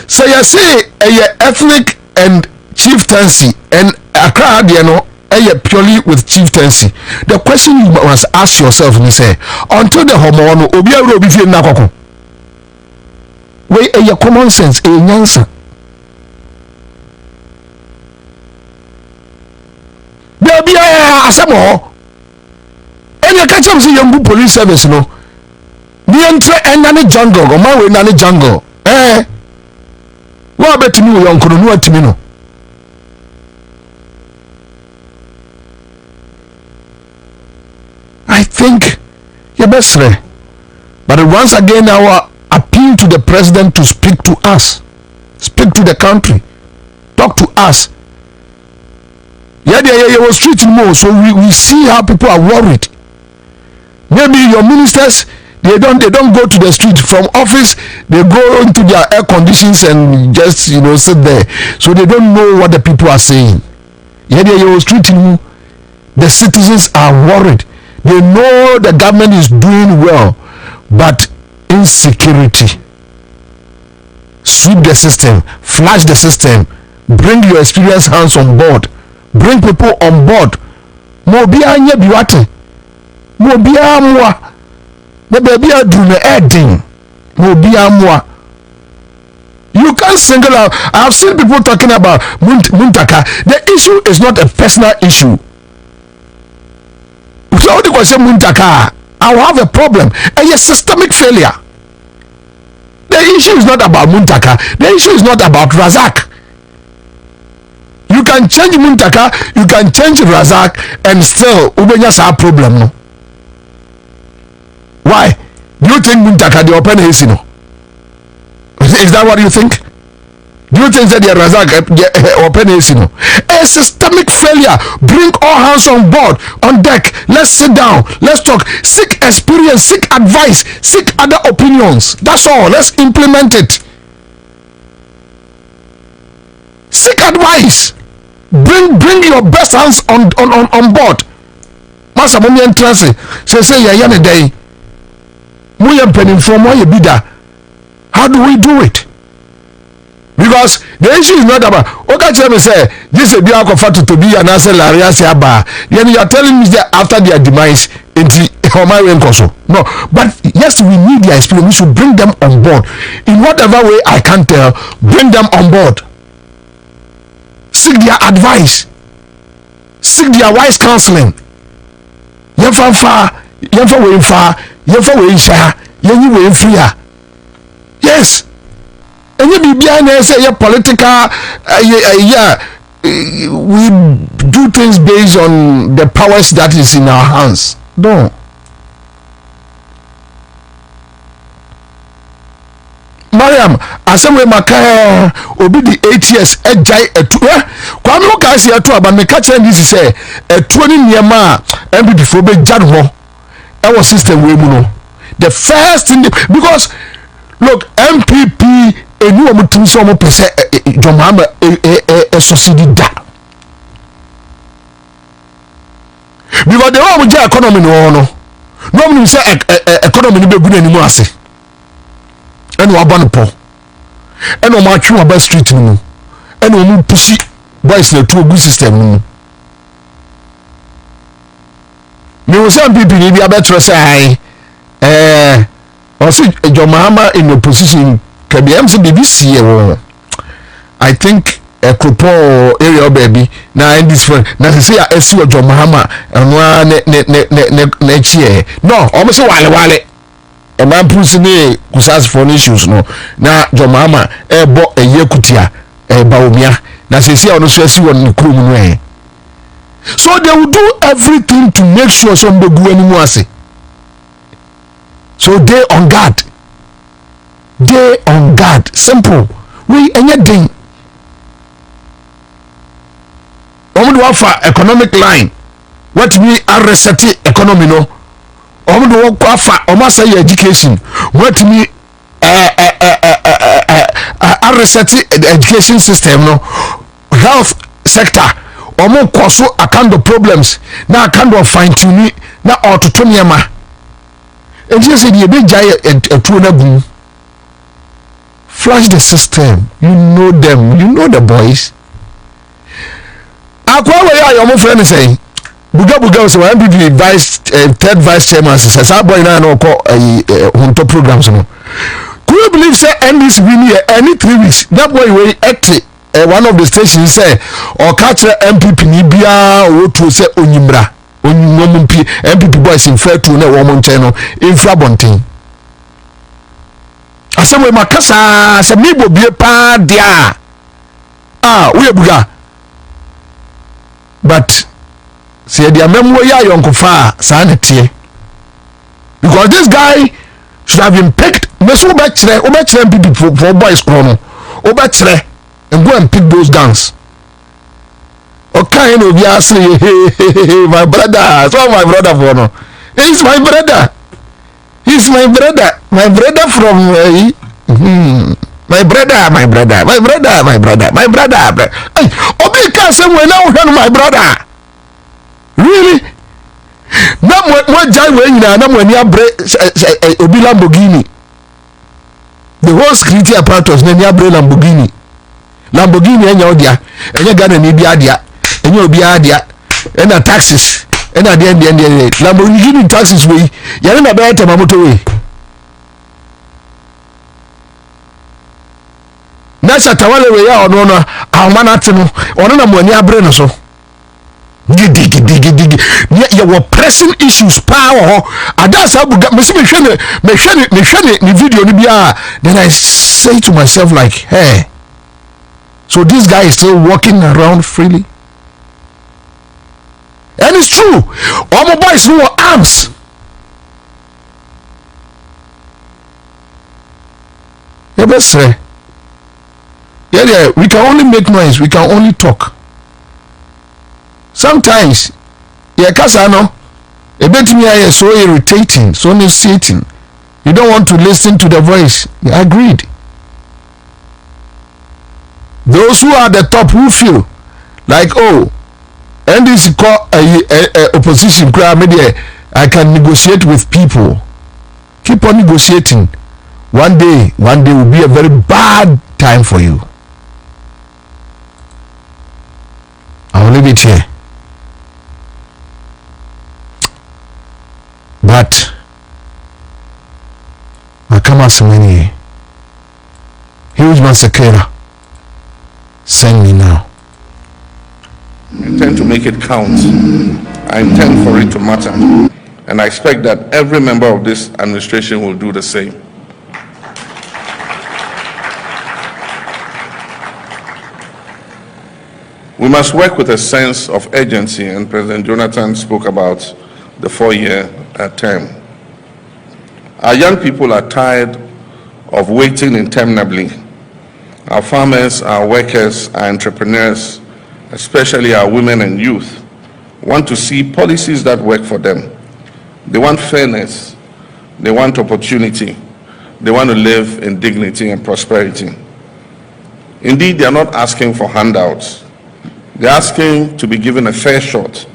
So you say ethnic and chieftaincy and Accra, you know, purely with chieftaincy. The question you must ask yourself and say, until the homo obi obi fi nakoko. Wey your common sense a nyansa. Baby asamo. Any catch up see young police service no. Ni entre enani jungle go ma we nani jungle. Wa betimi we yonkoro no atimi no. I think you're best. But once again, our appeal to the president to speak to us. Speak to the country. Talk to us. Yeah, was street more, so we see how people are worried. Maybe your ministers, they don't go to the street from office. They go into their air conditions and just sit there, so they don't know what the people are saying. Yeah, was street more. The citizens are worried. They know the government is doing well, but insecurity. Sweep the system, flash the system, bring your experienced hands on board, bring people on board. Mobia nye biwate, mobia mwa, the baby adune edding, mobia mwa. You can't single out. I have seen people talking about Muntaka. The issue is not a personal issue. So the question Muntaka, I will have a problem, a systemic failure. The issue is not about Muntaka. The issue is not about Razak. You can change Muntaka, you can change Razak, and still Ubenyas have problem. No? Why? Do you think Muntaka the open AC? No? Is that what you think? Do you think that the Razak open AC? No? A systemic failure. Bring all hands on board, on deck. Let's sit down. Let's talk. Seek experience. Seek advice. Seek other opinions. That's all. Let's implement it. Seek advice. Bring your best hands on board. Masa mumi entrance. Say ya ne day. Muye penin from where you be there. How do we do it? Because the issue is not about me say this is a biakofa to be an answer Laria Siaba. You are telling me that after their demise into my way no, but yes, we need their experience. We should bring them on board in whatever way I can tell. Bring them on board. Seek their advice. Seek their wise counseling. Yes. And you be behind say political we do things based on the powers that is in our hands. No. Mariam, asem maka obi di 8 years ejai etu kwa me ka se etu aba me ka che ndi say etu ni niema NPP fo be jad ho e wo system we mu no. The first thing because look, NPP enu omo tim so omo pese Jomama succeed da. Because the one with economy no one say economy ni be gu na nimu ase. And wabano po and on march about street no and on pussy boys na to good system no me was some people ni be better say or see John Mahama in opposition can be MC BBC I think a couple area baby na in this one na say I see John Mahama and ne chie no almost wale a man pusine kusas for issues no na Jomama bo eyekutia baomia na sesi ono so asi won krom no so they will do everything to make sure some begu animu ase so they on guard simple we enye den omo do offer economic line what we are reset economy no omo do offer omo say education what me reset education system no health sector omo koso account of problems na account of fine tuning na ototo niema enti say the be jai etu na gu flash the system you know them you know the boys akwa we ya omo friend say buga so NPP third vice chairman says that boy na no call Hontor programs no. Could you believe say NDC win here any 3 weeks that boy we act one of the stations say or catch NPP ni bia o to say onyimra onyimompi NPP boys in fair to na wo mo nchen no infra bonten asem we makasa asem ni bobie pa dia we buga but see the memo ya yonkofa sanete because this guy should have been picked meso be kire NPP for boys kono obetre and go and pick those guns. Okay, no, be asking, hey, my brother. So my brother for no. He's my brother. He's my brother. My brother from my brother. Hey, Obi can't say when I my brother. Really? No more jai when you know when you Obi Lamborghini. The whole security apparatus na Nya Lamborghini enya odia enya Ghana ni bia dia enya obi adia ena taxes ena de Lamborghini taxes we yare na be tema moto we na Shatawale we ya ono no ahoma ate no ono na mo ani abre no so dig you were pressing issues power adas abuga me see me video ni bia. Then I say to myself like, hey, so this guy is still walking around freely, and it's true. All my boys who are arms. Yeah, we can only make noise, we can only talk. Sometimes, kasano, me is so irritating, so nauseating. You don't want to listen to the voice. Agreed. Those who are the top who feel like, oh, NDC call opposition, I can negotiate with people. Keep on negotiating. One day will be a very bad time for you. I will leave it here. But Makama Samani, huge massacre, send me now. I intend to make it count. I intend for it to matter. And I expect that every member of this administration will do the same. We must work with a sense of urgency, and President Jonathan spoke about the 4-year term. Our young people are tired of waiting interminably. Our farmers, our workers, our entrepreneurs, especially our women and youth, want to see policies that work for them. They want fairness, they want opportunity, they want to live in dignity and prosperity. Indeed, they are not asking for handouts. They're asking to be given a fair shot.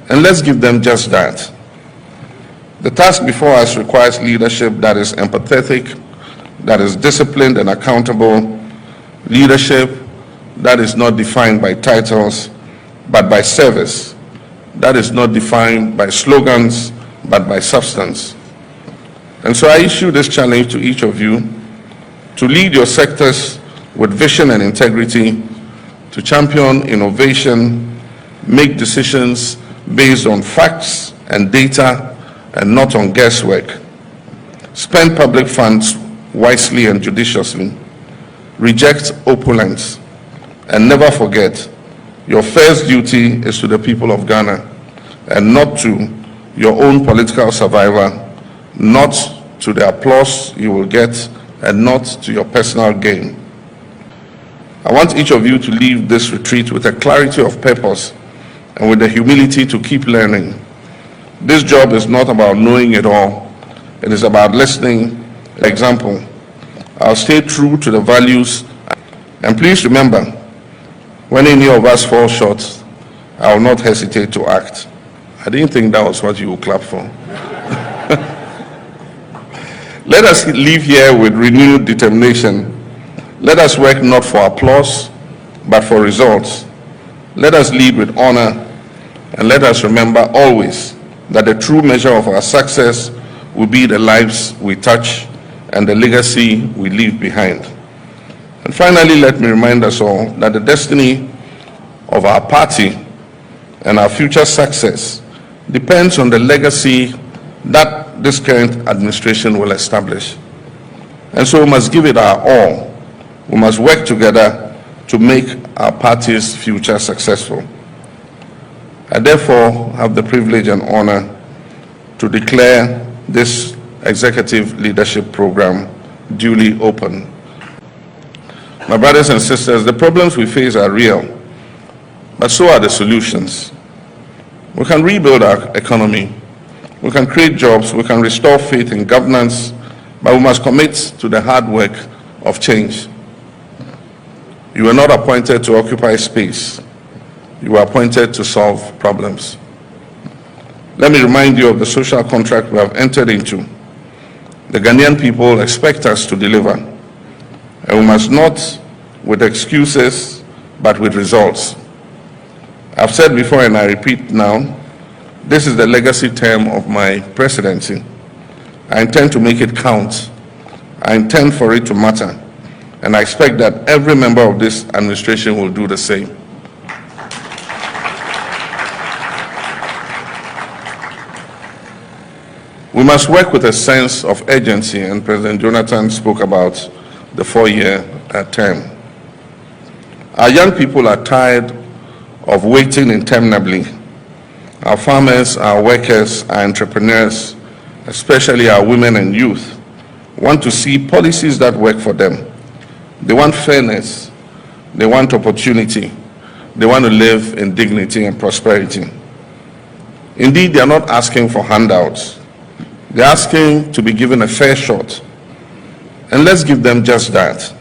And let's give them just that. The task before us requires leadership that is empathetic, that is disciplined and accountable, leadership that is not defined by titles, but by service, that is not defined by slogans, but by substance. And so I issue this challenge to each of you to lead your sectors with vision and integrity, to champion innovation, make decisions based on facts and data and not on guesswork. Spend public funds wisely and judiciously. Reject opulence. And never forget, your first duty is to the people of Ghana and not to your own political survival, not to the applause you will get, and not to your personal gain. I want each of you to leave this retreat with a clarity of purpose and with the humility to keep learning. This job is not about knowing it all. It is about listening. Example, I'll stay true to the values. And please remember, when any of us fall short, I will not hesitate to act. I didn't think that was what you would clap for. Let us leave here with renewed determination. Let us work not for applause, but for results. Let us lead with honor, and let us remember always that the true measure of our success will be the lives we touch and the legacy we leave behind. And finally, let me remind us all that the destiny of our party and our future success depends on the legacy that this current administration will establish. And so we must give it our all. We must work together to make our party's future successful. I therefore have the privilege and honor to declare this executive leadership program duly open. My brothers and sisters, the problems we face are real, but so are the solutions. We can rebuild our economy, we can create jobs, we can restore faith in governance, but we must commit to the hard work of change. You were not appointed to occupy space. You were appointed to solve problems. Let me remind you of the social contract we have entered into. The Ghanaian people expect us to deliver, and we must not with excuses, but with results. I've said before and I repeat now, this is the legacy term of my presidency. I intend to make it count. I intend for it to matter. And I expect that every member of this administration will do the same. We must work with a sense of urgency, and President Jonathan spoke about the 4-year term. Our young people are tired of waiting interminably. Our farmers, our workers, our entrepreneurs, especially our women and youth, want to see policies that work for them. They want fairness, they want opportunity, they want to live in dignity and prosperity. Indeed, they are not asking for handouts. They're asking to be given a fair shot. And let's give them just that.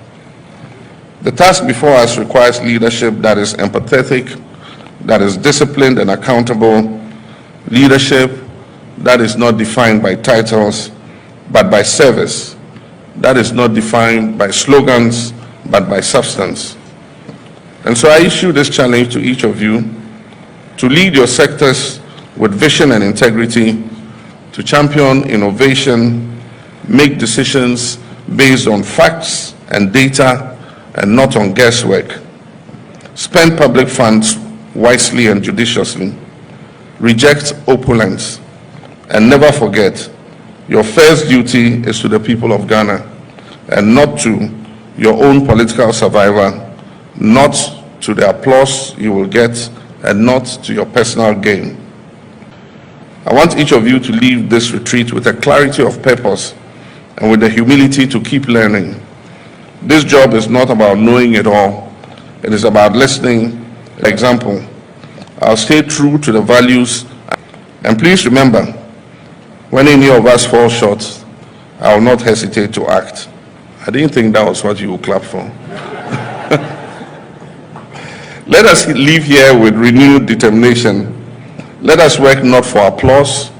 The task before us requires leadership that is empathetic, that is disciplined and accountable, leadership that is not defined by titles, but by service, that is not defined by slogans, but by substance. And so I issue this challenge to each of you to lead your sectors with vision and integrity, to champion innovation, make decisions based on facts and data and not on guesswork. Spend public funds wisely and judiciously. Reject opulence. And never forget, your first duty is to the people of Ghana and not to your own political survival, not to the applause you will get, and not to your personal gain. I want each of you to leave this retreat with a clarity of purpose and with the humility to keep learning. This job is not about knowing it all. It is about listening. Example, I'll stay true to the values. And please remember, when any of us fall short, I will not hesitate to act. I didn't think that was what you would clap for. Let us leave here with renewed determination. Let us work not for applause,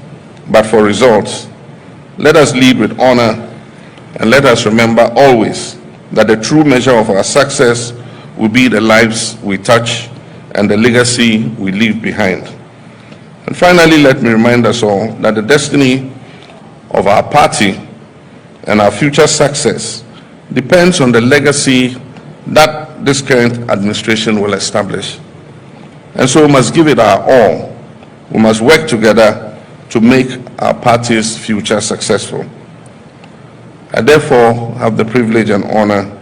but for results. Let us lead with honor, and let us remember always that the true measure of our success will be the lives we touch and the legacy we leave behind. And finally, let me remind us all that the destiny of our party and our future success depends on the legacy that this current administration will establish. And so we must give it our all. We must work together to make our party's future successful. I therefore have the privilege and honor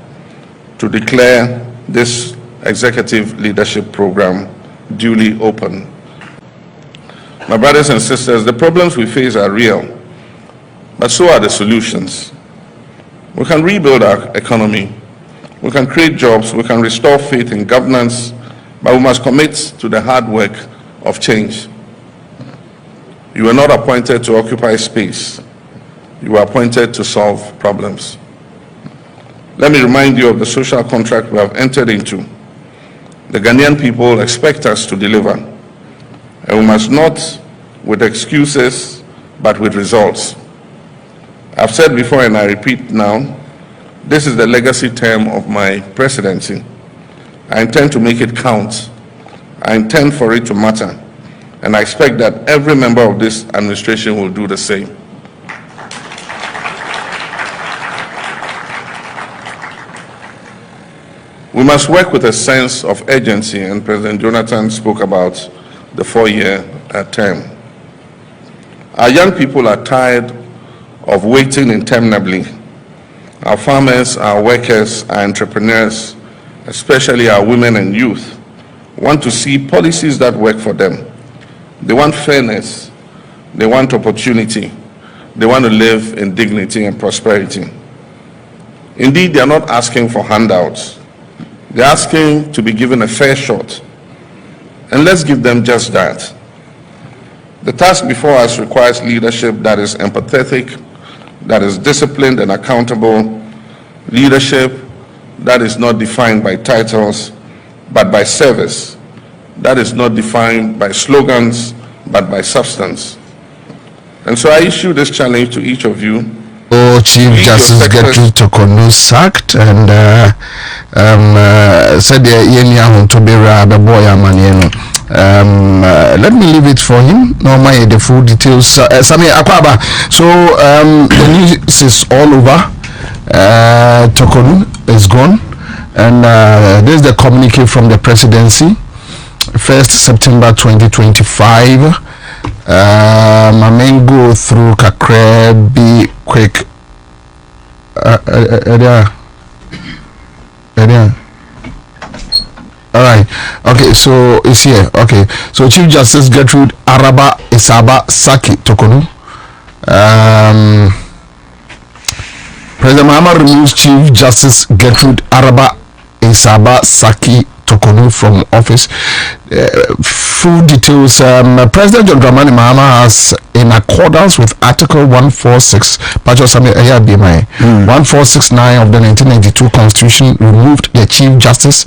to declare this executive leadership program duly open. My brothers and sisters, the problems we face are real, but so are the solutions. We can rebuild our economy, we can create jobs, we can restore faith in governance, but we must commit to the hard work of change. You were not appointed to occupy space. You were appointed to solve problems. Let me remind you of the social contract we have entered into. The Ghanaian people expect us to deliver, and we must not with excuses, but with results. I've said before and I repeat now, this is the legacy term of my presidency. I intend to make it count. I intend for it to matter. And I expect that every member of this administration will do the same. We must work with a sense of urgency, and President Jonathan spoke about the 4-year term. Our young people are tired of waiting interminably. Our farmers, our workers, our entrepreneurs, especially our women and youth, want to see policies that work for them. They want fairness, they want opportunity, they want to live in dignity and prosperity. Indeed, they are not asking for handouts. They're asking to be given a fair shot. And let's give them just that. The task before us requires leadership that is empathetic, that is disciplined and accountable, leadership that is not defined by titles, but by service, that is not defined by slogans, but by substance. And so I issue this challenge to each of you. Chief Justice Gertrude Tokonu sacked and said to be the boy let me leave it for him. No mind the full details. Sammy Akwaba. So the news is all over. Tokonu is gone, and this is the communique from the presidency. 1st September 2025. My main go through Kakre, be quick. All right. Okay, so it's here. Okay, so Chief Justice Gertrude Araba Isaba Saki Tokonu. President Mahama removes Chief Justice Gertrude Araba Isaba Saki Tokonu from office. Full details. President John Dramani Mahama has, in accordance with Article 146, 1469 of the 1992 Constitution, removed the Chief Justice,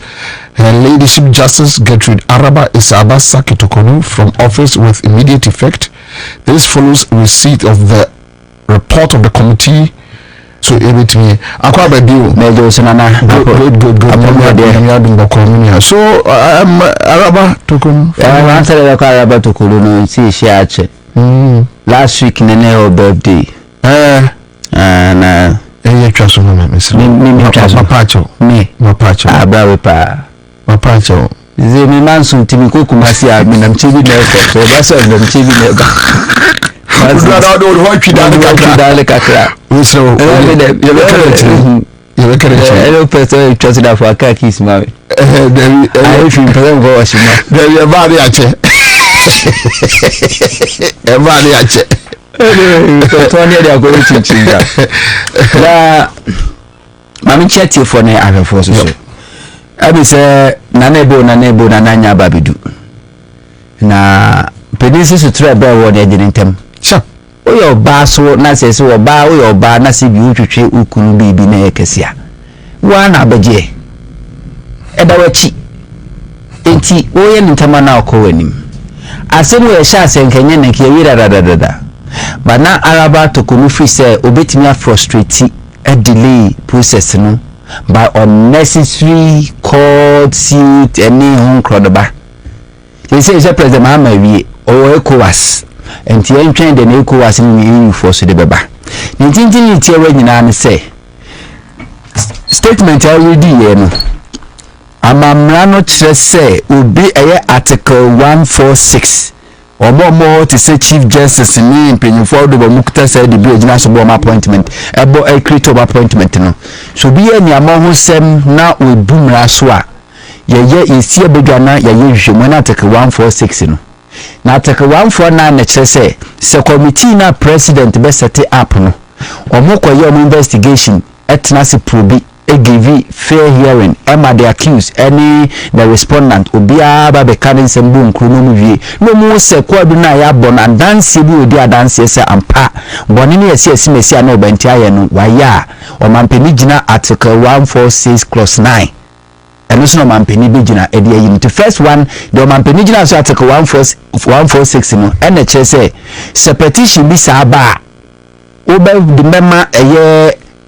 Her Ladyship Justice Gertrude Araba Isaba Saki Tokonu from office with immediate effect. This follows receipt of the report of the committee. So everything Akwaba deal. Good. So Araba Tokonu. I answer the Araba Tokonu no see she ache. Last week nene her birthday. And traso no me mapacho. Me mapacho. Abrawe pa. Mapacho. Ze me manso ntimi ko kumasi a me nam chibi na ko. So that's why nam chibi na ba. Sure. Oyo ba so na se so ba oyo ba na se bi utwetwe ukunu bibi na yekesia wa na abeje edawachi enti oye ntama na okowanim asemu ye sha senkenye ne ke yira dadadada bana Araba Tokonu free say obetimi frustrate a delay process no by unnecessary court suit any hon krodoba he say President Mahama wie o ECOWAS and the trained and echo was in for the beba. Nintin tear nyina say statement already no. Amamra no kyerɛ say obi article 146 or more to say Chief Justice ni mpanyinfo do ba mukuta say the bill gyina so bo appointment ebo a create appointment no. So bi ani amho sem na we bumra so a ye esie bedwana ye hwehwemu na article 146 no. Na article 149 na kyerɛ say se committee na president be set up no omo koye omo investigation etna se probe e give fair hearing emma the accused any the respondent obia ba be kan nsɛmbu nkru no mu wie no mu se kwadu na ya bon adanse bi odi adanse se ampa bɔne ne yɛsi asimesi na obanti aye no waya o mampeni gina article 146 clause 9 and also no mampeni bi gina edi ayi to first one the mampeni gina so article 146 no and kyerɛ say se petition bi sa ba oba the member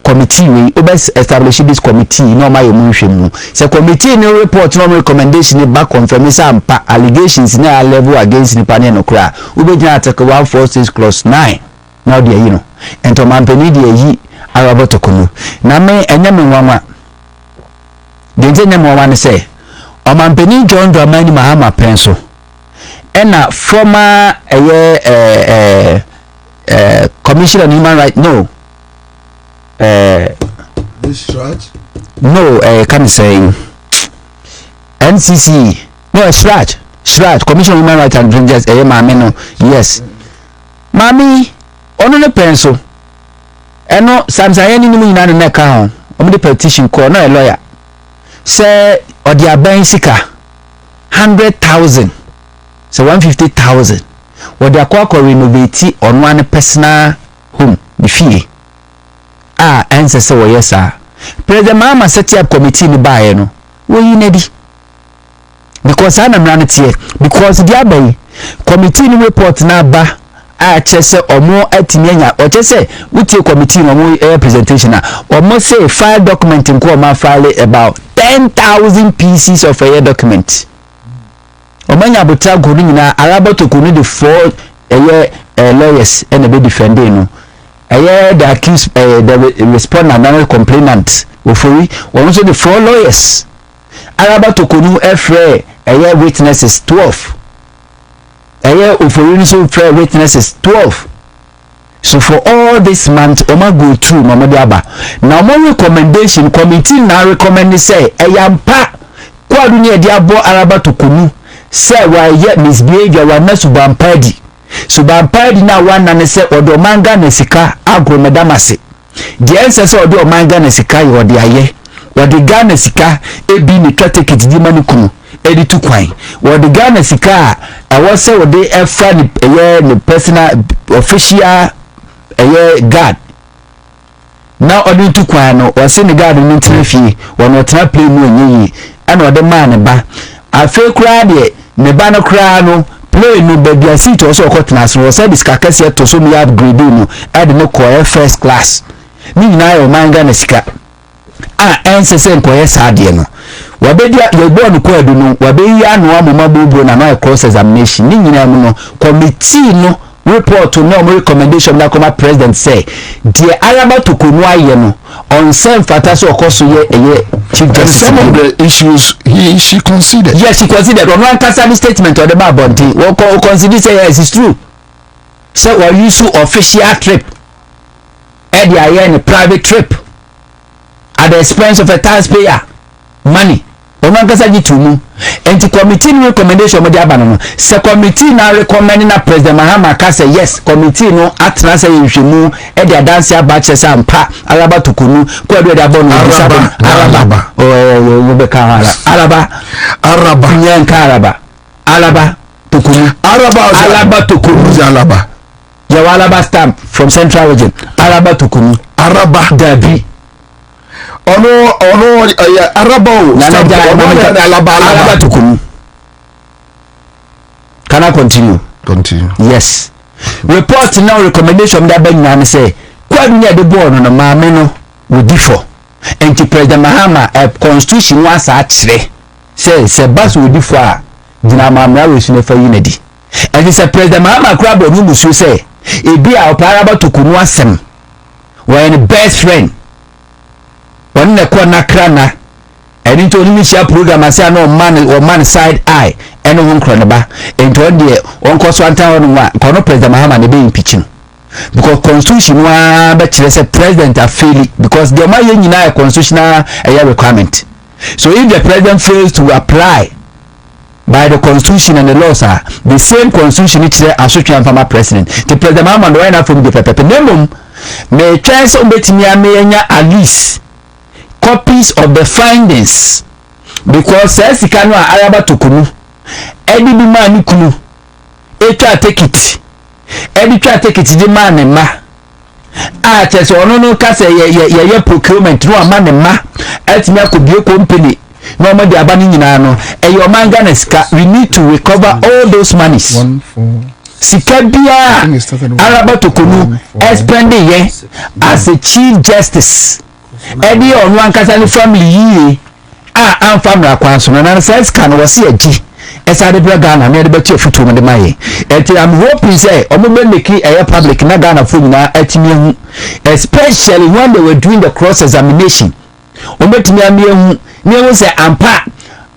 committee we establish this committee no my emotion so committee no report no recommendation back confirm some allegations na level against the panel no kra ubegina article 146 clause 9 now there you know and to mampeni dey yi Araba Tokonu na me enyame nwanwa denje nyame nwanwa ne say o mampeni John Dramani Mahama penso ena former commissioner on human rights no this right? No, can you say NCC? No, Shraj, Commission on Human Rights and Rangers. Mami no, yes, Mami, ono ne penso. Eno, Samsayeni ni mu ina ne ka ho. Omo de petition call no a lawyer. say odi aban sika 100,000 so 150,000 wodi akwa renovate on one personal home the fee ense se wo yesa president mama set up committee ni bae no wo yi nadi because ana mra tie because dia bai committee ni report na ba chese omo atimi anya o chese wutie committee no mo presentation na omo say file document nko ma file about 10,000 pieces of a document omanya botra goru nyina araba tokunu the four lawyers and be defending no the accused the respondent and the complainant ofori one so the four lawyers araba tokunu efre witnesses 12 ofori so efre witnesses 12 so for all this month oma go through mama diaba now my recommendation committee now recommend say eyampa kwadu ne dia bo araba tokunu say why misbehavior wa na subampadi na wana ne say odo manga na sika agro medamase the answer say odo manga na sika yo de aye wode Ghana sika ebi ni ticket di mani kunu edi tu kwan wode Ghana sika awo say wode efa ni personal official guard na odi tu kwan no wase ni guard ni ntrefi wono tra play mu enyi ana wode man ba afi kura de ne ba no kura no play no baby seat also okotena so say this kakase to so me upgrade no add no core first class ni nyina yo manga na sika ensese nkoye saade no wabedia yebo no kwadu no wabeyi anu amoma bobo na no cross examination ni nyina mu no committee no report no mo recommendation na come president say the araba to kunu aye no on same factor so okoso ye chief justice. Some of the issues she considered. Yes, she considered on one cassava statement or the Bobbie we consider say yes it's true so we use official trip and the aye private trip at the expense of a taxpayer money on one cassava gitumu and the committee recommendation mo di aba no se committee na recommend na president Mahama ka say yes committee no atena say yehwemu e di adanse abache say ampa araba tokunu ko do di abonu araba o be ka araba nyen ka araba tokunu araba tokunu ya alaba stamp from central region araba tokunu araba dabi ono araba araba tokunu. Can I continue? Yes. Report now recommendation that ben na say kwadu ne de board no ma me no we differ enti president Mahama constitution was actually say bas we differ dina mamra we sune fa yinadi enti say president Mahama krabo no musu say e bi a oparaba tokunu asem when best friend one ne ko na krana eni to ni share program ase na man side eye eno hon kro ne ba enti on de on ko so anta on wa kono president Mahama ne be impeaching because constitution wa be kire say president a fail because the ma yen nyina constitutional requirement so if the president fails to apply by the constitution and the laws are the same constitution which they associate former president the president Mahama no na from the pepe nemum me chance obetimi amenya at least copies of the findings because says sikano araba tokunu edi bi man kunu etwa take it edi twa take it di man ma chese ono no ka say ye procurement no man ma etimi akobie company no mo di aba ni nyina no eyo manga na sika we need to recover all those monies sika bia araba tokunu spending ye as a chief justice edi onu ankasa ni family yi am family akwanso na sense kan wo se agi esa de Ghana me de beti futu mo de maye eti am hoping say omo be make a public na Ghana fo nyina atimi hu especially when they were doing the cross examination omo timi am hu ni hu say ampa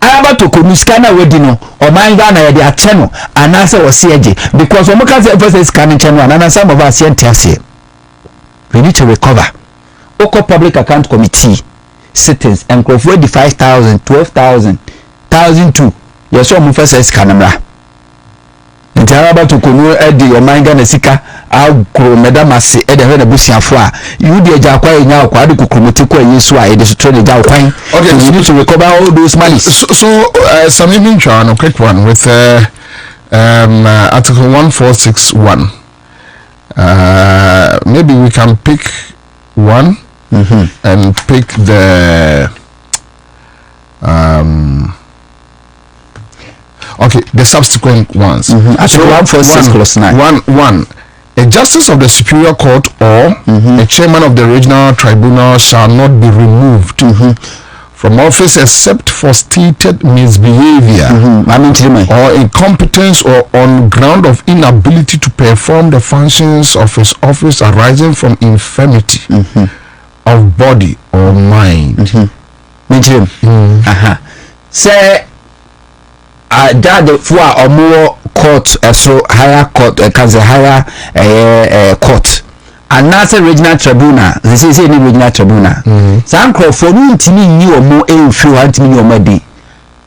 araba tokunu scanner wedi no o man Ghana ye de ache no anase wo se agi because omo ka say first scanning channel and some of us here ase we need to recover Oko Public Account Committee sittings and crowd di 5,000 12,000 1,002 yes so mo first camera Jaraba to Kunu Eddie or Manga Nesika, I'll grow Madame Assi, Eddie Hena Busiafua. You be a Jakwa now, Quadico Kumutiko, Yesua, it is training Jaquine. Okay, you need to recover all those money. So Sammy Hontor, a quick one with Article 1461. Maybe we can pick one and pick the okay, the subsequent ones. Article 146(9). A justice of the superior court or a chairman of the regional tribunal shall not be removed from office except for stated misbehavior or incompetence or on ground of inability to perform the functions of his office arising from infirmity of body or mind. Say that for or more court so higher court can higher court and that's a regional tribunal. This is any regional tribunal. Some crowd for no intimi or more a few antimi or maybe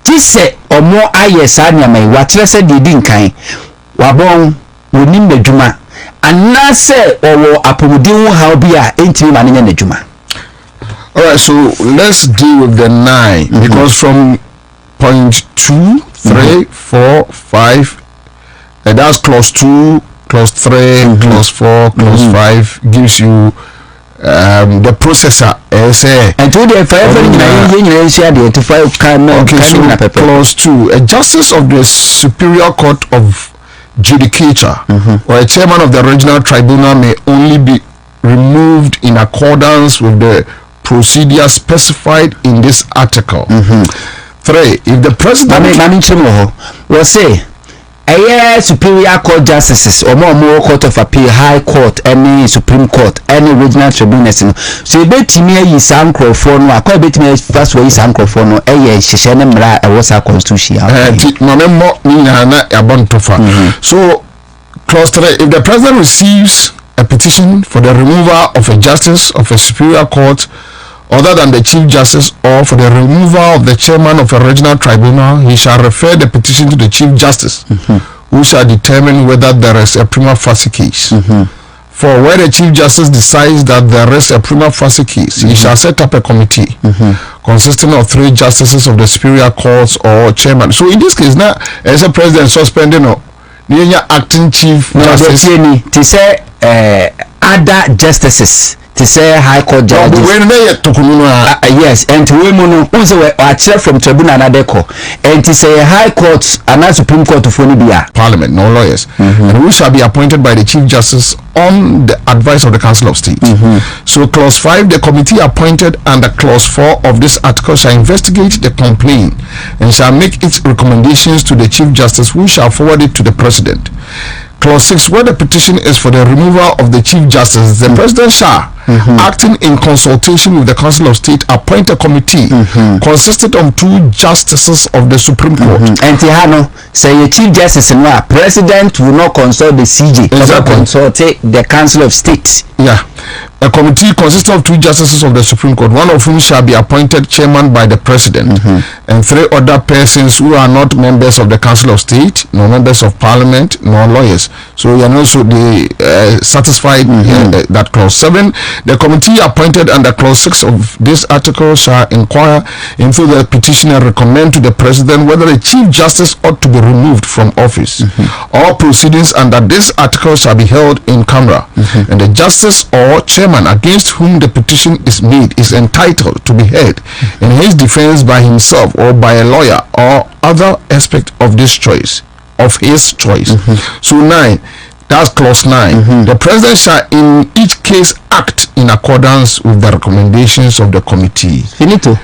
this say or more ayesanya may what said the dinkai wabong within the juma and now say or apomodin how be a intimi manning in the juma. All right, so let's deal with the 9 because from point 2, 3, 4, 5, that's clause 2, clause 3, clause 4, clause 5 gives you the processor and to the clause 2, a justice of the superior court of judicature or a chairman of the regional tribunal may only be removed in accordance with the procedure specified in this article. 3. If the president will say a superior court justices or more court of appeal, high court, any supreme court, any regional tribunals, so you bet me a sanko for no, I call bet me first way sanko for no, a shishanemra, a was our constitution. So, clause 3, if the president receives a petition for the removal of a justice of a superior court other than the chief justice or for the removal of the chairman of a regional tribunal, he shall refer the petition to the chief justice who shall determine whether there is a prima facie case. For where the chief justice decides that there is a prima facie case, he shall set up a committee consisting of 3 justices of the superior courts or chairman. So in this case now, as a president suspending acting chief justice to say other justices to say high court judges. Yes, and to women also are chair from tribunal adeco and to say high courts and supreme court of Onibia parliament, no lawyers, and who shall be appointed by the chief justice on the advice of the Council of State. So clause 5, the committee appointed under clause 4 of this article shall investigate the complaint and shall make its recommendations to the chief justice who shall forward it to the president. Clause 6, where the petition is for the removal of the chief justice, the president shall, acting in consultation with the Council of State, appoint a committee consisted of 2 justices of the Supreme Court. And Tihano say a chief justice and president will not consult the CJ, consult the Council of State. Yeah. A committee consisting of 2 justices of the Supreme Court, one of whom shall be appointed chairman by the president, and 3 other persons who are not members of the Council of State, nor members of Parliament, nor lawyers. So you know, so they satisfied that clause 7. The committee appointed under clause 6 of this article shall inquire into the petition and recommend to the president whether a chief justice ought to be removed from office. All proceedings under this article shall be held in camera, and the justice or chairman against whom the petition is made is entitled to be heard in his defense by himself or by a lawyer or other aspect of this choice, of his choice. So 9, that's clause 9. The president shall in each case act in accordance with the recommendations of the committee. Finito.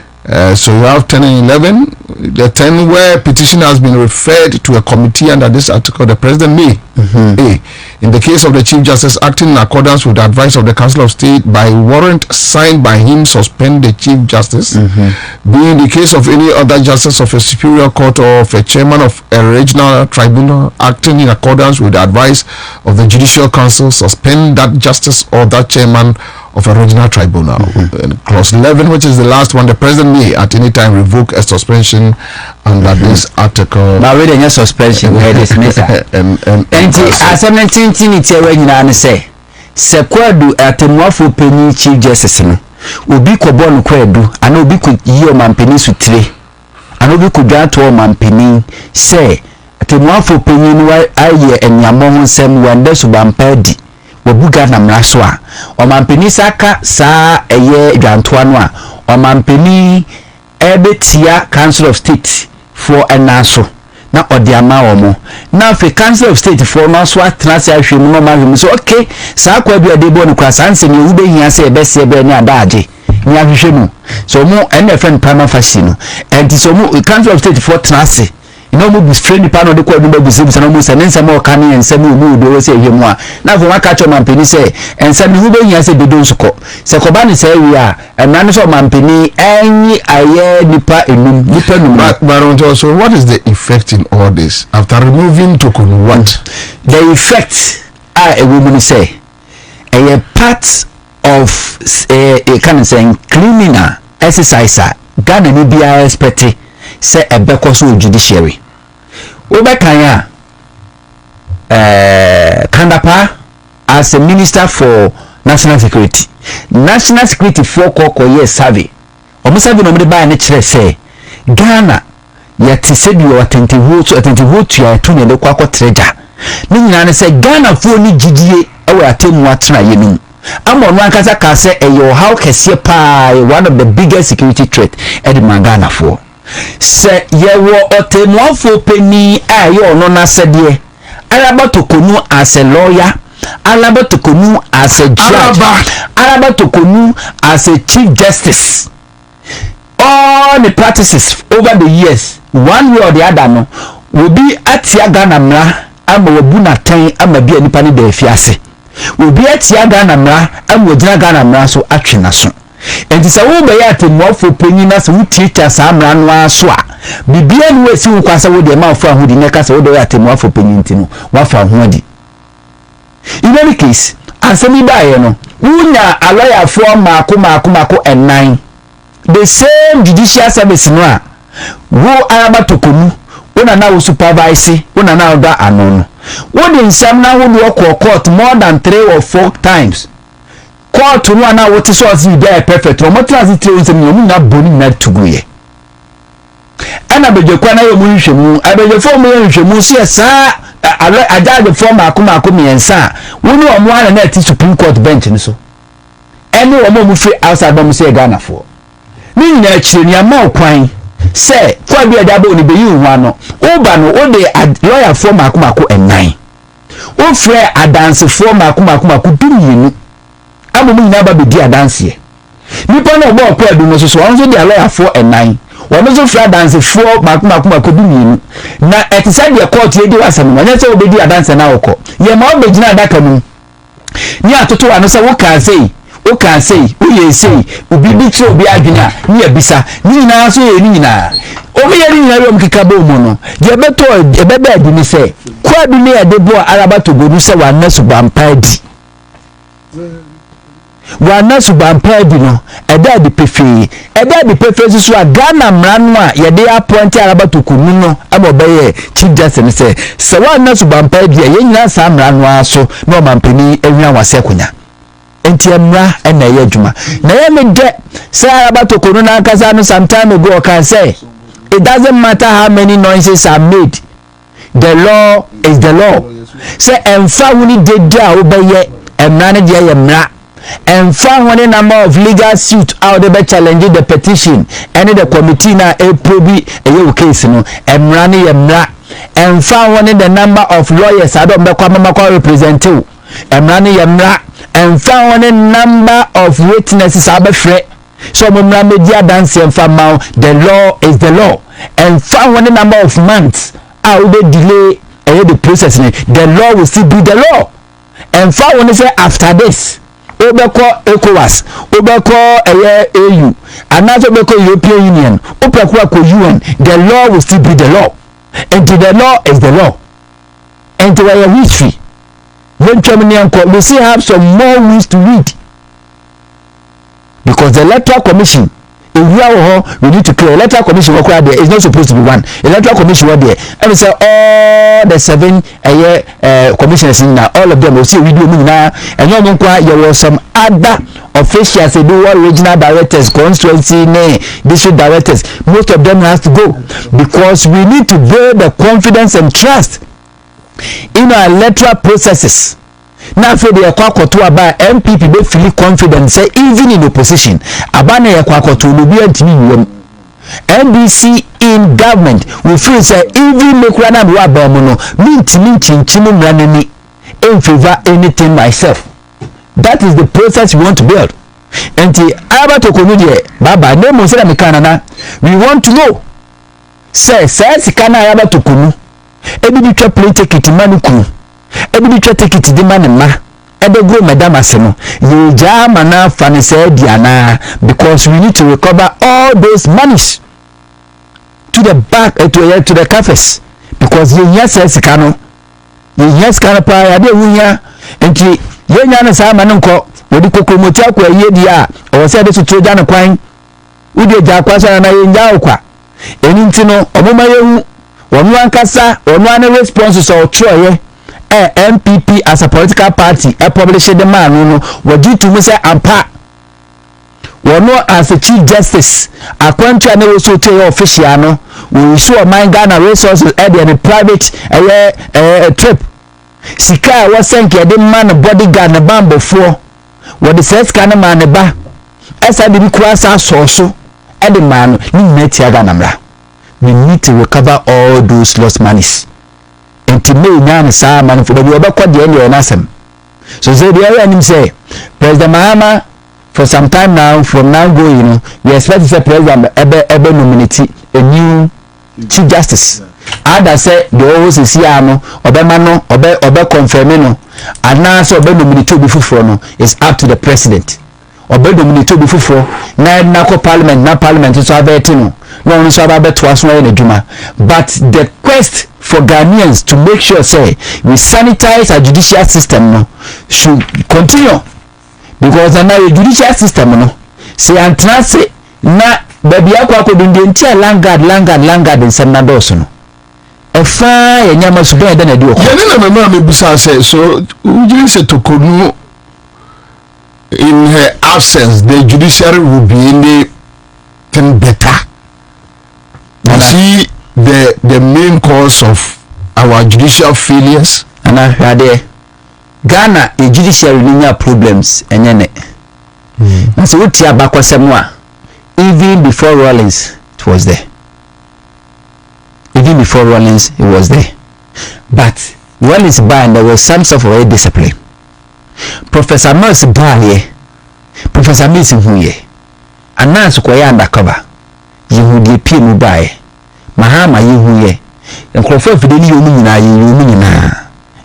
So you have 10 and 11. The 10 where petition has been referred to a committee under this article, the president may A, in the case of the chief justice acting in accordance with the advice of the Council of State by warrant signed by him, suspend the chief justice. B, in the case of any other justice of a superior court or of a chairman of a regional tribunal acting in accordance with the advice of the Judicial Council, suspend that justice or that chairman of a regional tribunal. Clause 11, which is the last one, the president may at any time revoke a suspension under this article. Now, reading a suspension, we dismissal. And as I'm 19 it's a regular say, Sequadu at the Morpho Penny Chief Justice. Ubi Kobon Credu, and Ubi could yield man penny with 3. And Ubi could grant to man penny, say, at the Morpho Penny, why I hear and Yamon Sam when there's Bampedi. Wabuga na mraswa omampeni saka saa eye dwantoanwa omampeni ebetia Council of State for enaso na odiama omo na fe Council of State for naso atrase ahwemu no mahwemu so okay saa kwa bia de bo no kwa sanse ne ube hia se ebese ebe ne adaje ni ahwehwemu so mo NFN prima facie no and so mo Council of State for trase no mo be friend pa no de kwa no be busi no mo se nensa mo ka ne ensa mo mu do se ehwemu a na fo maka cho mampeni se ensa ne hu be hia se bedo nsuko se ko ba ne se wi a na ne so mampeni enyi aye nipa enum nipa num. But so what is the effect in all this after removing token? What the effect a woman say a part of a kind of saying criminal exercise Ghana ni bia expect say a bekoso judiciary Obekanya Kandapa as a minister for national security for koko ye survey omusabi no mde ba ne kire say Ghana yati said you attentive to ya tune de kwa treja ni nyina ne say Ghana fo ni gidie ewe atemu atena yenum amo no ankasa ka say eyo how kese pa one of the biggest security threat e de Ghana fo se yewo otemuafo peni ayo no na sede Alabatokonu as a lawyer, Alabatokonu as a judge, Alabatokonu as a chief justice. All the practices over the years, one way or the other, no, will be at Yagana Mra, Amo Buna Tang, Ama be any pani de Fiase. Will be at Yagana Mra, Amo Jagana Mra, so Achinason. And it's a woman at the Morpho Peninas who teachers Amran Swa. Bibian we see Ukasa with the mouth from who the neckers order at the Morpho Penintino, Wafa Hodi. In any case, as a Mibayano, Una a lawyer for Mako and 9. The same judicial service noa. Wo Arabatokunu, Una now supervise, Una now da anon. What in some now would walk or court more than 3 or 4 times. Court to one now what is was there perfect. What transit in you not boning not to go ye. And I beg your corner, I beg your former Musia, sir. I died the former Kumakumi and sir. We know I'm one and that is Supreme Court bench and so. Any woman free outside Bombay Ghana for. Meaning that you're more crying. Say, quite be a double in the you one. Obano, all the lawyer for Makumako and 9. Oh, fair a dance for Makumako do you. Amu never be dear dance here. Nipa no more prayer do no so onzo dia lawyer 4 and 9. One also fair dance 4 makuma ko du na eti say the court ye di wasam na say obedi dance na okọ. Ye ma obegina adaka mu. Ni atoto wa no say wo kan say, wo ye say, obi bi tire obi adwena, ni ebisa, ni nyina so ye ni nyina. Obi ye ni nyina rom kikaba omo no. Je beto ebebe adi ni say, kwa bi ne edebo Arabatogonu say wa nasu bampadi. Wana subampedi no eda di pefe so a Ghana mranu a ye dey appoint Arabatokonu no abobeye chief justice se wana subampedi ye nyina sa mranu aso no mampeni ehwia wase konya enti emra na ye adwuma na ye me de se Arabatokonu na akasa no sometime ago can say it doesn't matter how many noises are made, the law is the law. Say emfa woni de a obeye emra ne de ye mra and found one number of legal suit out there challenge the petition and the committee na a probe a case no emrani emra and found one the number of lawyers I don't make representative emrani emra and found one number of witnesses abefre so emra media dance and found the law is the law and found one number of months out the delay the process the law will still be the law and found one say after this Obeko ECOWAS, Obeko AU, and not Obeko European Union, Obeko UN, the law will still be the law. And the law is the law. And to our history, when Germany we still have some more ways to read. because the electoral commission, if we need to clear electoral commission work there is not supposed to be one. Electoral commission work there. And we say all the 7 commissioners in now, all of them will see we do now. And you there was some other officials, they do regional directors, constituency, district directors. Most of them has to go because we need to build the confidence and trust in our electoral processes. Now for the Yakwakoto about NPP be feel confident say even in opposition abana Yakwakoto will be antimi NBC in government we feel say even make rana wa bamuno minti chinchimu mranani in favor anything myself. That is the process we want to build. And the Abato community baba name say na we want to know say sikana Abato kunu ebi bi twa play ticket manu kunu ebi bi twa ticket di man ma ebe go madam asemo ye jama na fane say diana because we need to recover all those monies to the back to the cafes because ye nya say sikano ye nya sikano pa ya de wunya enti ye nya na sa man nko wodi kokomoti akwa ye dia o say de tutu ja na kwan wodi ja kwa so na ye nya okwa eni ntino omoma yehu wonu ankasa wonu an response so otroye NPP as a political party publish the man no wodi to say ampa wonu as a chief justice akwantu na we so tey official no we show man Ghana resources and private trip sika wa senke de man bodyguard na bambo fo wodi ses kana man ba esa de bi kwa sa so e de man ni meti aga namra. We need to recover all those lost monies. And to me, now, sir, man, for the Obaka, the end of an so say the area say, President Mahama, for some time now, from now going, we expect to say President Ebe nominate a new Chief Justice. Ada say the always is here, Obamano, Obe confirmino, and now so Obe nominate to be full is up to the President. Obe nominate to be full, na parliament is so no. No one so about to us in Juma. But the quest for Ghanaians to make sure say we sanitize our judicial system no should continue because now the judicial system no say antrase na baby akwa kodunde ntia langard in senados no efa ya nyama so be na di okọ ye na mama me busa say so ujiri se tokonu in her absence the judiciary will be anything better. You see the main cause of our judicial failures and Ghana a judiciary linear problems and and so what tia bakwasemwa even before Rawlings it was there. Even before Rawlings it was there. But Rawlings ban there was some sort of discipline. Professor Mills here. Professor Mills here. And now so kwaya undercover. Yehudi pie mu bae Mahama yehuye enkrofo fideli yomu nyina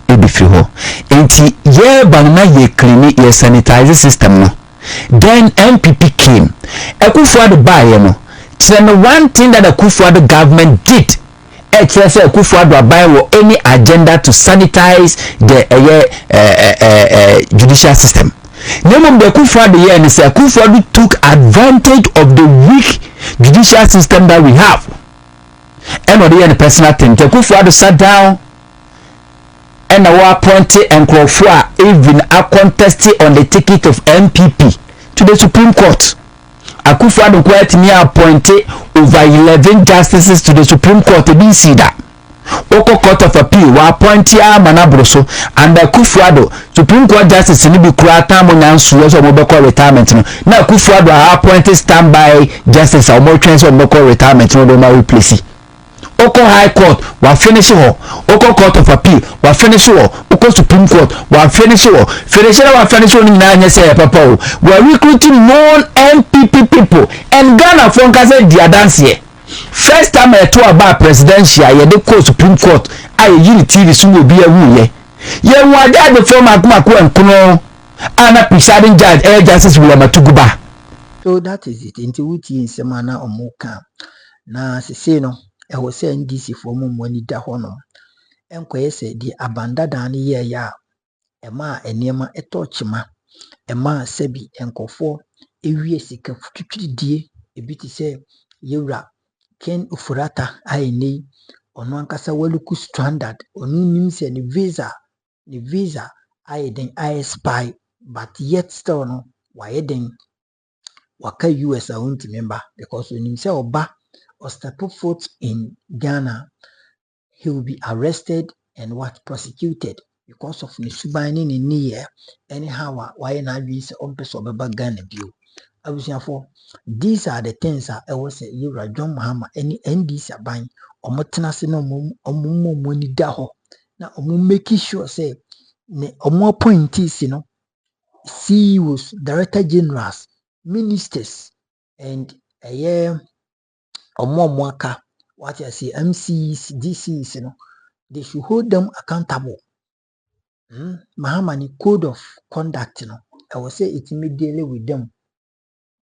ebifiri ho enti ye banna ye clean ye sanitize system no then NPP came Akufo-Addo bae no then one thing that Akufo-Addo government did Akufo-Addo abai wo any agenda to sanitize the judicial system. Name the Akufo-Addo here and say Akufo-Addo took advantage of the weak judicial system that we have. And the personal thing. Akufo-Addo sat down and our appointed and Crawford even a contested on the ticket of NPP to the Supreme Court. Akufo-Addo quite me appointed over 11 justices to the Supreme Court. Didn't see that. Oko Court of Appeal wa appointed Manabroso and Akufo-Addo Supreme Court Justice ni bi kura time on so mobile retirement no. Na Akufo-Addo appointed standby justice or more trends on mobile retirement no do ma replace. Oko High Court wa finish ho. Oko Court of Appeal wa finish ho. Oko Supreme Court wa finish ho. Finish ni na anya say papa o. We are recruiting more NPP people and Ghana from Kase dia dance here. First time I told about presidential ye dey call Supreme Court I unity so will be a wu ye wada before makumako enkuno ana presiding judge Justice William Atuguba. So that is it. Into wuti nsema na omuka na sese no e wo se NDC for mo mwani da hono enkoye se di abandada ne ye ya ema enema etochima ema sebi enkofo ewie sika fututudie ebi te sɛ yewura Ken Ufurata aini ono ankasa waluku standard onu nim sɛ ne visa ayɛ den ayɛ spy but yet still no wayɛ den waka US a wontimi mba because onim sɛ ɔba or step foot in Ghana he will be arrested and prosecuted because of ne suban ne ne nneyɛ anyhow wayɛ na adwi sɛ ɔmpɛ sɛ ɔbɛba Ghana bio. Abusuafo, these are the things that I was say Yura John Mahama any NDC aban omotena se na omo ni da ho na omo make sure say ne omo appointees no CEOs, director generals, ministers and omo aka what I say MCs, DCs no they should hold them accountable. Mahama ni code of conduct no I will say it immediately with them.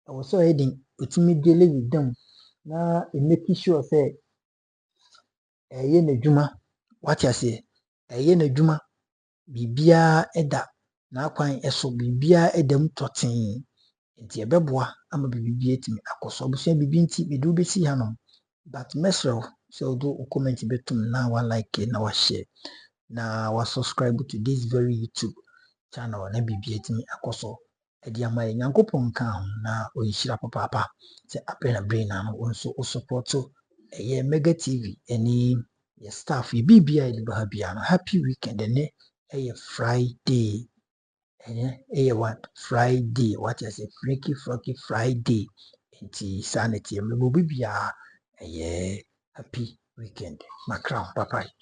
I was so heading ultimately with them. Now, making sure say, yen juma, what I say, yen juma, bibia eda, na kwan eso bibia edem totin. Nti ebeboa ama bibia etimi akoso obusia bibi nti bedu besi hanom. But mesro so do comment betum na wa like na wa share na wa subscribe to this very YouTube channel na bibia etimi akoso. Edi amaye nyankopon ka ho na oyishira papa se apena brain na no so o support Mega TV any your staff e bibia e ba bia no happy weekend ne Friday what Friday what I say freaky Friday nti sanity me bibia happy weekend my crown papa